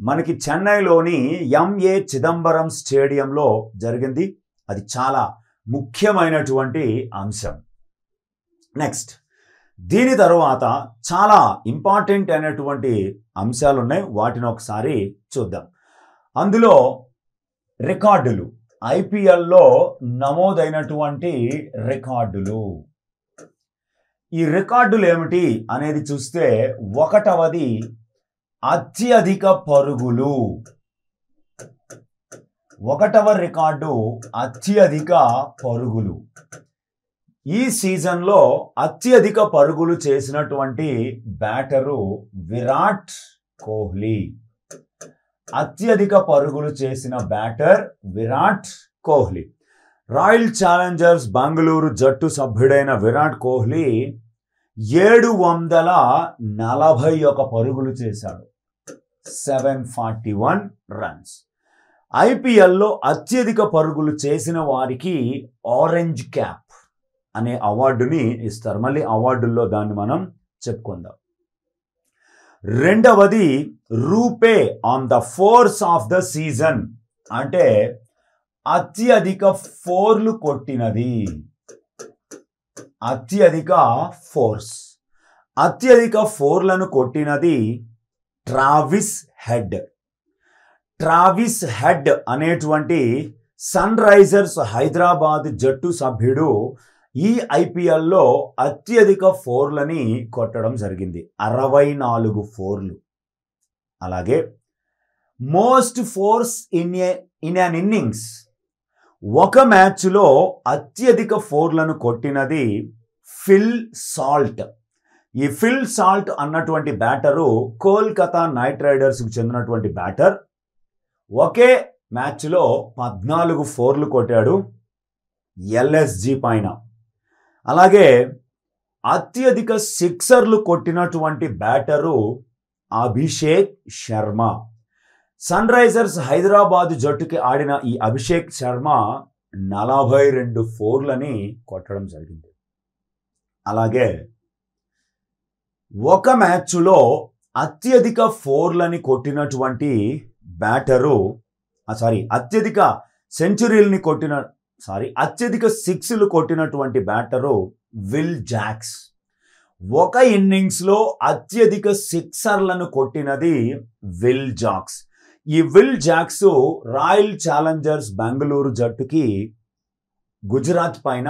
మనకి చెన్నైలోని ఎంఏ చిదంబరం స్టేడియంలో జరిగింది. అది చాలా ముఖ్యమైనటువంటి అంశం. నెక్స్ట్ దీని తర్వాత చాలా ఇంపార్టెంట్ అయినటువంటి అంశాలు ఉన్నాయి. వాటిని ఒకసారి చూద్దాం. అందులో రికార్డులు, ఐపీఎల్లో నమోదైనటువంటి రికార్డులు. ఈ రికార్డులు ఏమిటి అనేది చూస్తే 1వది అత్యధిక పరుగులు. 1వ రికార్డు అత్యధిక పరుగులు. ఈ సీజన్లో అత్యధిక పరుగులు చేసినటువంటి బ్యాటరు విరాట్ కోహ్లీ. అత్యధిక పరుగులు చేసిన batter Virat Kohli. Royal Challengers Bengaluru జట్టు సభ్యుడైన విరాట్ కోహ్లీ 741 పరుగులు చేశాడు. 741 రన్స్. ఐపీఎల్లో అత్యధిక పరుగులు చేసిన వారికి ఆరెంజ్ క్యాప్ అనే అవార్డుని ఇస్తారు. మళ్ళీ అవార్డుల్లో దాన్ని మనం చెప్పుకుందాం. రెండవది RuPay on the force of the season అంటే అత్యధిక 4లు కొట్టినది. అత్యధిక 4s. అత్యధిక 4లను కొట్టినది ట్రావిస్ హెడ్. ట్రావిస్ హెడ్ అనేటువంటి సన్ రైజర్స్ హైదరాబాద్ జట్టు సభ్యుడు ఈ ఐపీఎల్లో అత్యధిక 4లని కొట్టడం జరిగింది. 64 4లు. అలాగే most force in an innings. ఒక మ్యాచ్లో అత్యధిక 4లను కొట్టినది ఫిల్ సాల్ట్. ఈ ఫిల్ సాల్ట్ అన్నటువంటి బ్యాటరు కోల్కతా నైట్ రైడర్స్కి చెందినటువంటి బ్యాటర్. ఒకే మ్యాచ్లో 14 4లు కొట్టాడు ఎల్ఎస్జి పైన. అలాగే అత్యధిక సిక్సర్లు కొట్టినటువంటి batter Abhishek Sharma. Sunrisers Hyderabad జట్టుకి ఆడిన ఈ అభిషేక్ శర్మ 42 4లని కొట్టడం జరిగింది. అలాగే ఒక మ్యాచ్లో అత్యధిక 4లని కొట్టినటువంటి బ్యాటరు అత్యధిక సెంచరీలని అత్యధిక 6లు కొట్టినటువంటి బ్యాటరు విల్ జాక్స్. ఒక ఇన్నింగ్స్లో అత్యధిక సిక్సర్లను కొట్టినది విల్ జాక్స్. ఈ Will Jacks Royal Challengers Bengaluru జట్టుకి గుజరాత్ పైన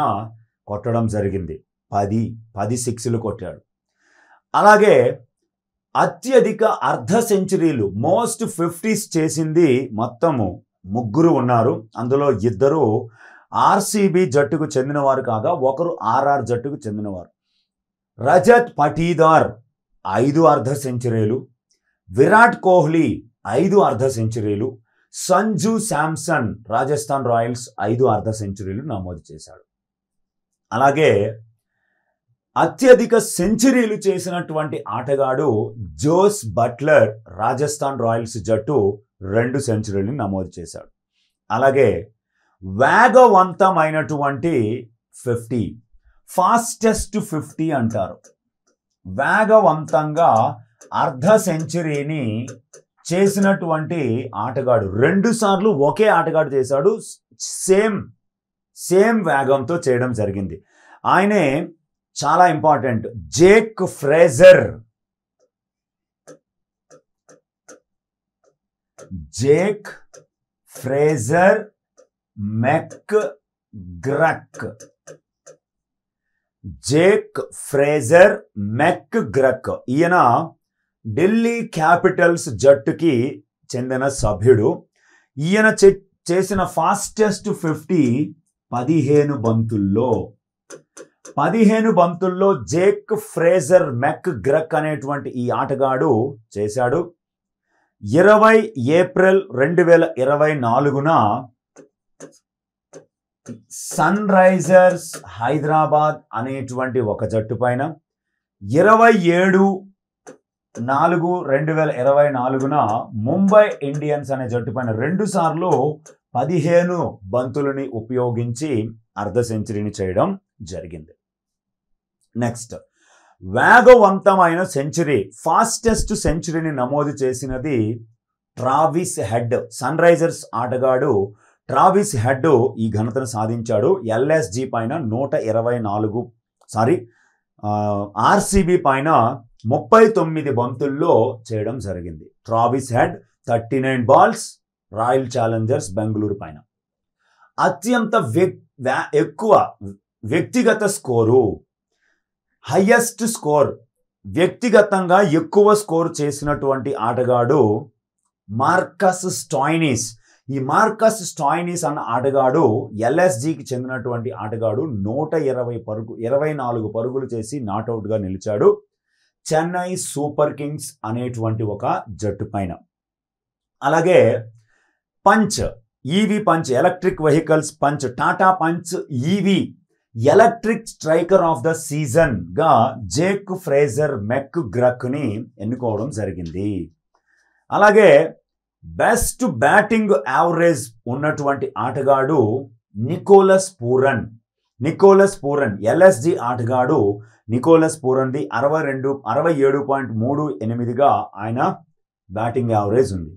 కొట్టడం జరిగింది. 10 6లు కొట్టాడు. అలాగే అత్యధిక అర్ధ సెంచరీలు మోస్ట్ 50s చేసింది మొత్తము 3 ఉన్నారు. అందులో 2 ఆర్సీబీ జట్టుకు చెందినవారు కాగా ఒకరు ఆర్ఆర్ జట్టుకు చెందినవారు. రజత్ పటీదార్ 5 అర్ధ సెంచరీలు, విరాట్ కోహ్లీ 5 అర్ధ సెంచరీలు, సంజు శాంసన్ రాజస్థాన్ రాయల్స్ 5 అర్ధ సెంచరీలు నమోదు చేశాడు. అలాగే అత్యధిక సెంచరీలు చేసినటువంటి ఆటగాడు జోస్ బట్లర్ రాజస్థాన్ రాయల్స్ జట్టు 2 సెంచరీలు నమోదు చేశాడు. అలాగే వేగవంతమైనటువంటి 50 ఫాస్టెస్ట్ 50 అంటారు. వేగవంతంగా అర్ధ సెంచరీని చేసినటువంటి ఆటగాడు 2 సార్లు ఒకే ఆటగాడు చేశాడు. సేమ్ వేగంతో చేయడం జరిగింది. ఆయనే చాలా important, Jake Fraser. Jake Fraser McGurk. Jake Fraser McGurk ఈయన ఢిల్లీ క్యాపిటల్స్ జట్టుకి చెందిన సభ్యుడు. ఈయన చేసిన ఫాస్టెస్ట్ 50 15 బంతుల్లో. 15 బంతుల్లో జేక్ ఫ్రేజర్ మెక్ గ్రక్ అనేటువంటి ఈ ఆటగాడు చేశాడు. 20 ఏప్రిల్ 2024న సన్ రైజర్స్ హైదరాబాద్ అనేటువంటి ఒక జట్టు పైన, 27/4/2024న ముంబై ఇండియన్స్ అనే జట్టు పైన 2 సార్లు 15 బంతులని ఉపయోగించి అర్ధ సెంచరీని చేయడం జరిగింది. నెక్స్ట్, వేగవంతమైన సెంచరీ ఫాస్టెస్ట్ సెంచరీని నమోదు చేసినది ట్రావిస్ హెడ్. సన్ రైజర్స్ ఆటగాడు ట్రావిస్ హెడ్ ఈ ఘనతను సాధించాడు. ఎల్ఎస్జి పైన 124 ఆర్సీబీ పైన 39 బంతుల్లో చేయడం జరిగింది. Travis head 39 balls royal Challengers Bengaluru పైన. అత్యంత ఎక్కువ వ్యక్తిగత స్కోరు, హైయెస్ట్ స్కోర్, వ్యక్తిగతంగా ఎక్కువ స్కోర్ చేసినటువంటి ఆటగాడు మార్కస్ స్టాయినిస్. ఈ మార్కస్ స్టాయినిస్ అన్న ఆటగాడు ఎల్ఎస్జికి చెందినటువంటి ఆటగాడు 124 పరుగులు చేసి నాట్అవుట్గా నిలిచాడు చెన్నై సూపర్ కింగ్స్ అనేటువంటి ఒక జట్టు పైన. అలాగే punch, EV punch, electric vehicles punch, Tata punch EV electric striker of the season గా జేక్ ఫ్రేజర్ మెక్ గ్రక్ ని ఎన్నుకోవడం జరిగింది. అలాగే బెస్ట్ బ్యాటింగ్ యావరేజ్ ఉన్నటువంటి ఆటగాడు నికోలస్ పూరన్. ఎల్ఎస్జి ఆటగాడు నికోలస్ పూరన్ది 67.38గా ఆయన బ్యాటింగ్ యావరేజ్ ఉంది.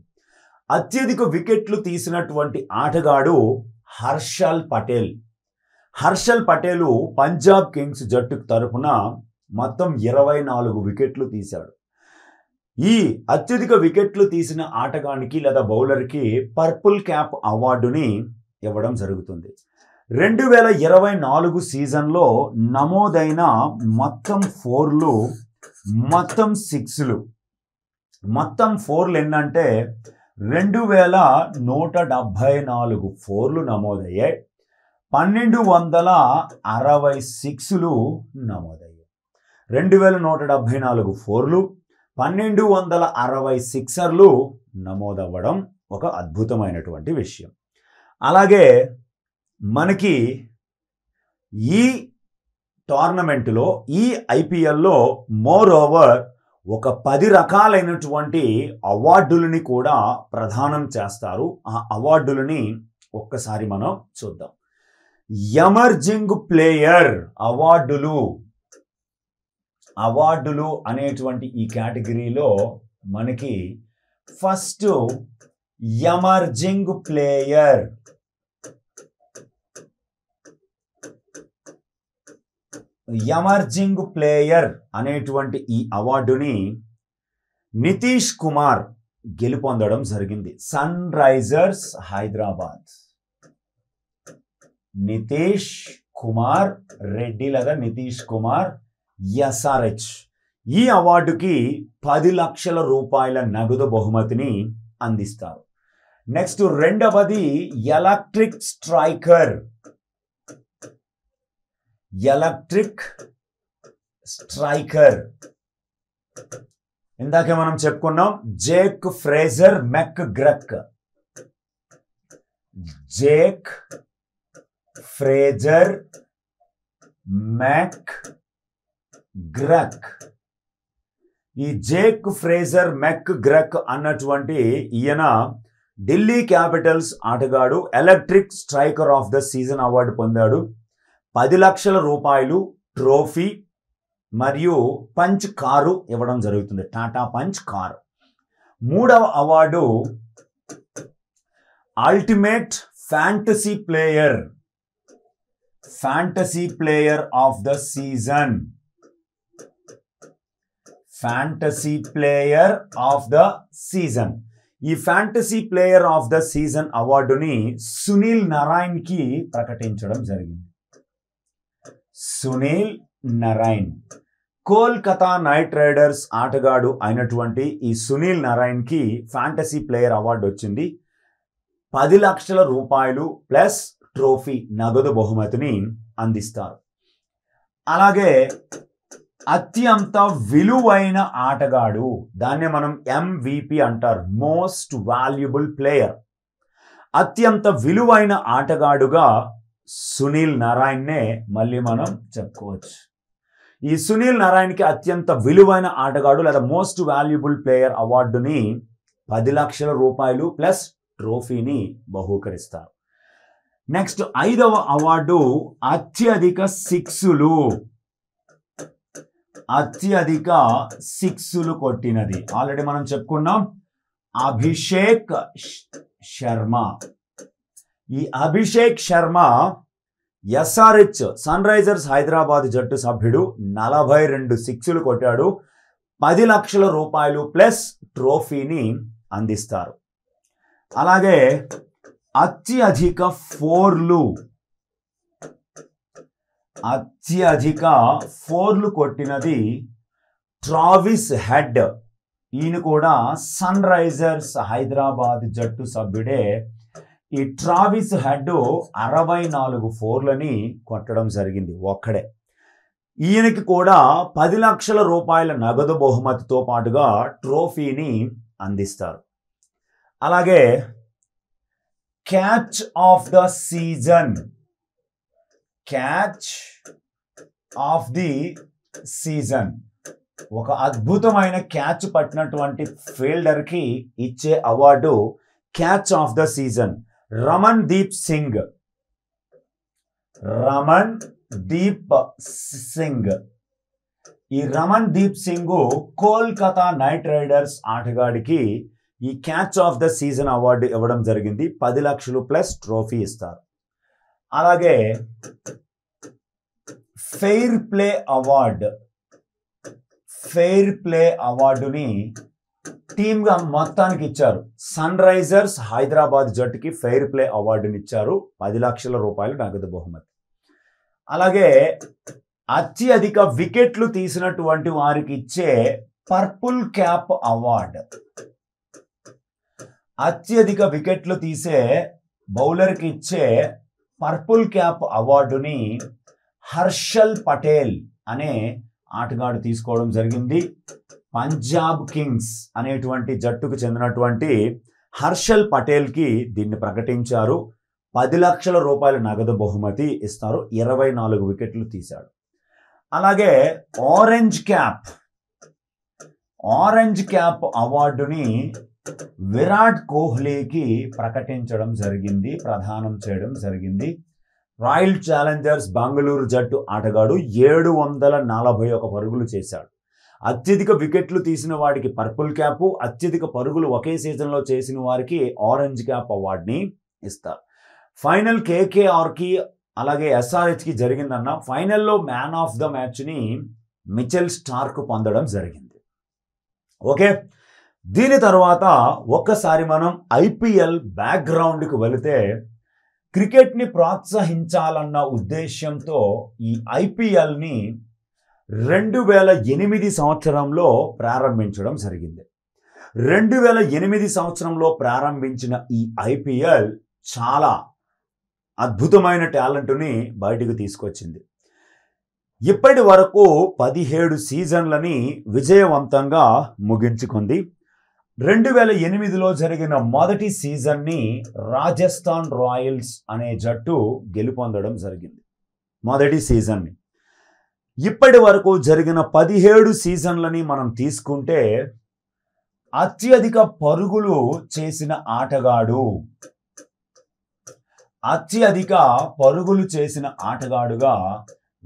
అత్యధిక వికెట్లు తీసినటువంటి ఆటగాడు హర్షల్ పటేల్ పంజాబ్ కింగ్స్ జట్టు తరపున మొత్తం 24 వికెట్లు తీశాడు. ఈ అత్యధిక వికెట్లు తీసిన ఆటగానికి లేదా బౌలర్కి పర్పుల్ క్యాప్ అవార్డుని ఇవ్వడం జరుగుతుంది. 2024 సీజన్లో నమోదైన మొత్తం 4లు, మొత్తం 6లు, మొత్తం 4లు ఎన్నంటే 2174 4లు నమోదయ్యాయి. 1266లు నమోదయ్యాయి. 2174 ఫోర్లు, 1260 సిక్సర్లు నమోదవ్వడం ఒక అద్భుతమైనటువంటి విషయం. అలాగే మనకి ఈ టోర్నమెంట్లో, ఈ ఐపీఎల్లో మోర్ ఓవర్ ఒక 10 రకాలైనటువంటి అవార్డులని కూడా ప్రదానం చేస్తారు. ఆ అవార్డులని ఒక్కసారి మనం చూద్దాం. ఎమర్జింగ్ ప్లేయర్ అవార్డులు అనేటువంటి ఈ కేటగిరీలో మనకి ఫస్ట్ ఎమర్జింగ్ ప్లేయర్ అనేటువంటి ఈ అవార్డుని నితీష్ కుమార్ గెలుపొందడం జరిగింది. Sunrisers Hyderabad. నితీష్ కుమార్ రెడ్డి లేదా నితీష్ కుమార్ SRH. ఈ అవార్డుకి 10 లక్షల రూపాయల నగదు బహుమతిని అందిస్తారు. నెక్స్ట్ రెండవది ఎలక్ట్రిక్ స్ట్రైకర్. ఇందాకే మనం చెప్పుకున్నాం జేక్ ఫ్రేజర్ మెక్గ్రక్. ఈ జేక్ ఫ్రేజర్ మెక్గ్రక్ అన్నటువంటి ఈయన ఢిల్లీ క్యాపిటల్స్ ఆటగాడు. Electric striker of the season award పొందాడు. 10 లక్షల రూపాయలు ట్రోఫీ మరియు పంచ్ కారు ఇవ్వడం జరుగుతుంది, టాటా పంచ్ కారు. మూడవ award ultimate fantasy player of the season. ఈ fantasy player of the season అవార్డుని సునీల్ నారాయణ్ కి ప్రకటించడం జరిగింది. సునీల్ నారాయణ్ కోల్కతా నైట్ రైడర్స్ ఆటగాడు అయినటువంటి ఈ సునీల్ నారాయణ్ కి ఫ్యాంటసీ ప్లేయర్ అవార్డు వచ్చింది. 10 లక్షల రూపాయలు ప్లస్ ట్రోఫీ నగదు బహుమతిని అందిస్తారు. అలాగే అత్యంత విలువైన ఆటగాడు, దాన్నే మనం MVP అంటారు, మోస్ట్ వాల్యుబుల్ ప్లేయర్. అత్యంత విలువైన ఆటగాడుగా సునీల్ నారాయణ్నే మళ్ళీ మనం చెప్పుకోవచ్చు. ఈ సునీల్ నారాయణ్కి అత్యంత విలువైన ఆటగాడు లేదా మోస్ట్ వాల్యుబుల్ ప్లేయర్ అవార్డుని 10 లక్షల రూపాయలు ప్లస్ ట్రోఫీని బహూకరిస్తారు. నెక్స్ట్ 5వ అవార్డు అత్యధిక సిక్సులు కొట్టినది. ఆల్రెడీ మనం చెప్పుకున్నాం అభిషేక్ శర్మ. ఈ Abhishek Sharma SRH Sunrisers Hyderabad జట్టు సభ్యుడు. 42 సిక్సులు కొట్టాడు. 10 లక్షల రూపాయలు ప్లస్ ట్రోఫీని అందిస్తారు. అలాగే అత్యధిక ఫోర్లు కొట్టినది ట్రావిస్ హెడ్. ఈయన కూడా సన్ రైజర్స్ హైదరాబాద్ జట్టు సభ్యుడే. ఈ ట్రావిస్ హెడ్ 64 ఫోర్లని కొట్టడం జరిగింది ఒక్కడే. ఈయనకి కూడా 10 లక్షల రూపాయల నగదు బహుమతితో పాటుగా ట్రోఫీని అందిస్తారు. అలాగే క్యాచ్ ఆఫ్ ది సీజన్ ఒక అద్భుతమైన క్యాచ్ పట్టినటువంటి ఫీల్డర్కి ఇచ్చే award catch of the season. Raman Deep Singh. ఈ రమన్ దీప్ సింగ్ కోల్కతా నైట్ రైడర్స్ ఆటగాడికి ఈ catch of the season award ఇవ్వడం జరిగింది. 10 లక్షలు ప్లస్ ట్రోఫీ ఇస్తారు. అలాగే ఫెయిర్ ప్లే అవార్డుని టీమ్గా మొత్తానికి ఇచ్చారు. సన్ రైజర్స్ హైదరాబాద్ జట్టుకి ఫెయిర్ ప్లే అవార్డుని ఇచ్చారు. 10 లక్షల రూపాయలు నగదు బహుమతి. అలాగే అత్యధిక వికెట్లు తీసినటువంటి వారికి ఇచ్చే పర్పుల్ క్యాప్ అవార్డు. అత్యధిక వికెట్లు తీసే బౌలర్కి ఇచ్చే పర్పుల్ క్యాప్ అవార్డుని హర్షల్ పటేల్ అనే ఆటగాడు తీసుకోవడం జరిగింది. పంజాబ్ కింగ్స్ అనేటువంటి జట్టుకు చెందినటువంటి హర్షల్ పటేల్కి దీన్ని ప్రకటించారు. 10 లక్షల రూపాయల నగదు బహుమతి ఇస్తారు. 24 వికెట్లు తీశాడు. అలాగే ఆరెంజ్ క్యాప్ అవార్డుని విరాట్ కోహ్లీకి ప్రకటించడం జరిగింది, ప్రదానం చేయడం జరిగింది. రాయల్ ఛాలెంజర్స్ బెంగళూరు జట్టు ఆటగాడు 741 పరుగులు చేశాడు. అత్యధిక వికెట్లు తీసిన వాడికి పర్పుల్ క్యాప్, అత్యధిక పరుగులు ఒకే సీజన్లో చేసిన వారికి ఆరెంజ్ క్యాప్ అవార్డుని ఇస్తారు. ఫైనల్ కేకేఆర్కి అలాగే ఎస్ఆర్హెచ్కి జరిగిందన్న. ఫైనల్లో మ్యాన్ ఆఫ్ ద మ్యాచ్ని మిచెల్ స్టార్క్ పొందడం జరిగింది. ఓకే, దీని తర్వాత ఒక్కసారి మనం ఐపీఎల్ బ్యాక్గ్రౌండ్కి వెళితే క్రికెట్ని ప్రోత్సహించాలన్న ఉద్దేశంతో ఈ ఐపీఎల్ని 2008 సంవత్సరంలో ప్రారంభించడం జరిగింది. 2008 సంవత్సరంలో ప్రారంభించిన ఈ ఐపీఎల్ చాలా అద్భుతమైన టాలెంట్ని బయటకు తీసుకొచ్చింది. ఇప్పటి వరకు 17 సీజన్లని విజయవంతంగా ముగించుకుంది. 2008లో జరిగిన మొదటి సీజన్ని రాజస్థాన్ రాయల్స్ అనే జట్టు గెలుపొందడం జరిగింది. మొదటి సీజన్ని. ఇప్పటి వరకు జరిగిన 17 సీజన్లని మనం తీసుకుంటే అత్యధిక పరుగులు చేసిన ఆటగాడుగా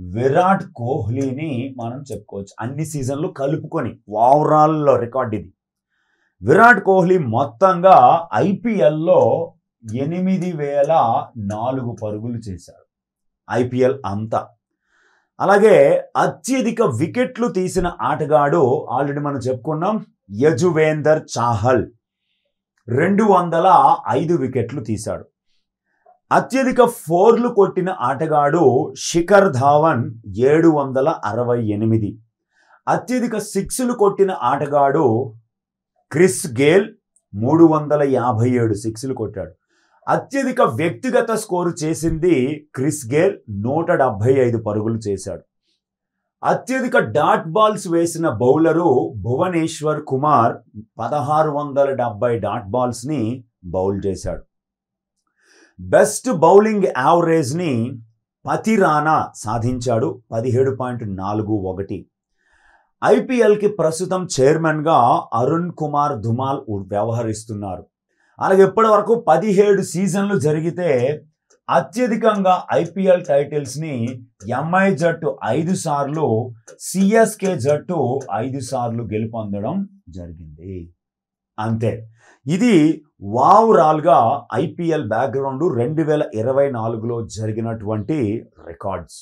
విరాట్ కోహ్లీని మనం చెప్పుకోవచ్చు. అన్ని సీజన్లు కలుపుకొని ఓవరాల్లో రికార్డ్ ఇది. విరాట్ కోహ్లీ మొత్తంగా ఐపీఎల్లో 8004 పరుగులు చేశాడు ఐపీఎల్ అంతా. అలాగే అత్యధిక వికెట్లు తీసిన ఆటగాడు ఆల్రెడీ మనం చెప్పుకున్నాం, యజువేందర్ చాహల్ 205 వికెట్లు తీశాడు. అత్యధిక 4లు కొట్టిన ఆటగాడు శిఖర్ ధావన్ 768. అత్యధిక 6లు కొట్టిన ఆటగాడు క్రిస్ గేల్ 357 6లు కొట్టాడు. అత్యధిక వ్యక్తిగత స్కోరు చేసింది క్రిస్ గేల్ 175 పరుగులు చేశాడు. అత్యధిక డాట్ బాల్స్ వేసిన బౌలరు భువనేశ్వర్ కుమార్ 1670 డాట్ బాల్స్ని బౌల్ చేశాడు. బెస్ట్ బౌలింగ్ యావరేజ్ని పతిరానా సాధించాడు 17.41. ఐపీఎల్కి ప్రస్తుతం చైర్మన్గా అరుణ్ కుమార్ ధుమాల్ వ్యవహరిస్తున్నారు. అలాగే ఇప్పటి వరకు 17 సీజన్లు జరిగితే అత్యధికంగా ఐపీఎల్ టైటిల్స్ని ఎంఐ జట్టు 5 సార్లు, సిఎస్కే జట్టు 5 సార్లు గెలుపొందడం జరిగింది. అంతే. ఇది ఓవరాల్గా ఐపీఎల్ బ్యాక్గ్రౌండ్ 2024లో జరిగినటువంటి రికార్డ్స్.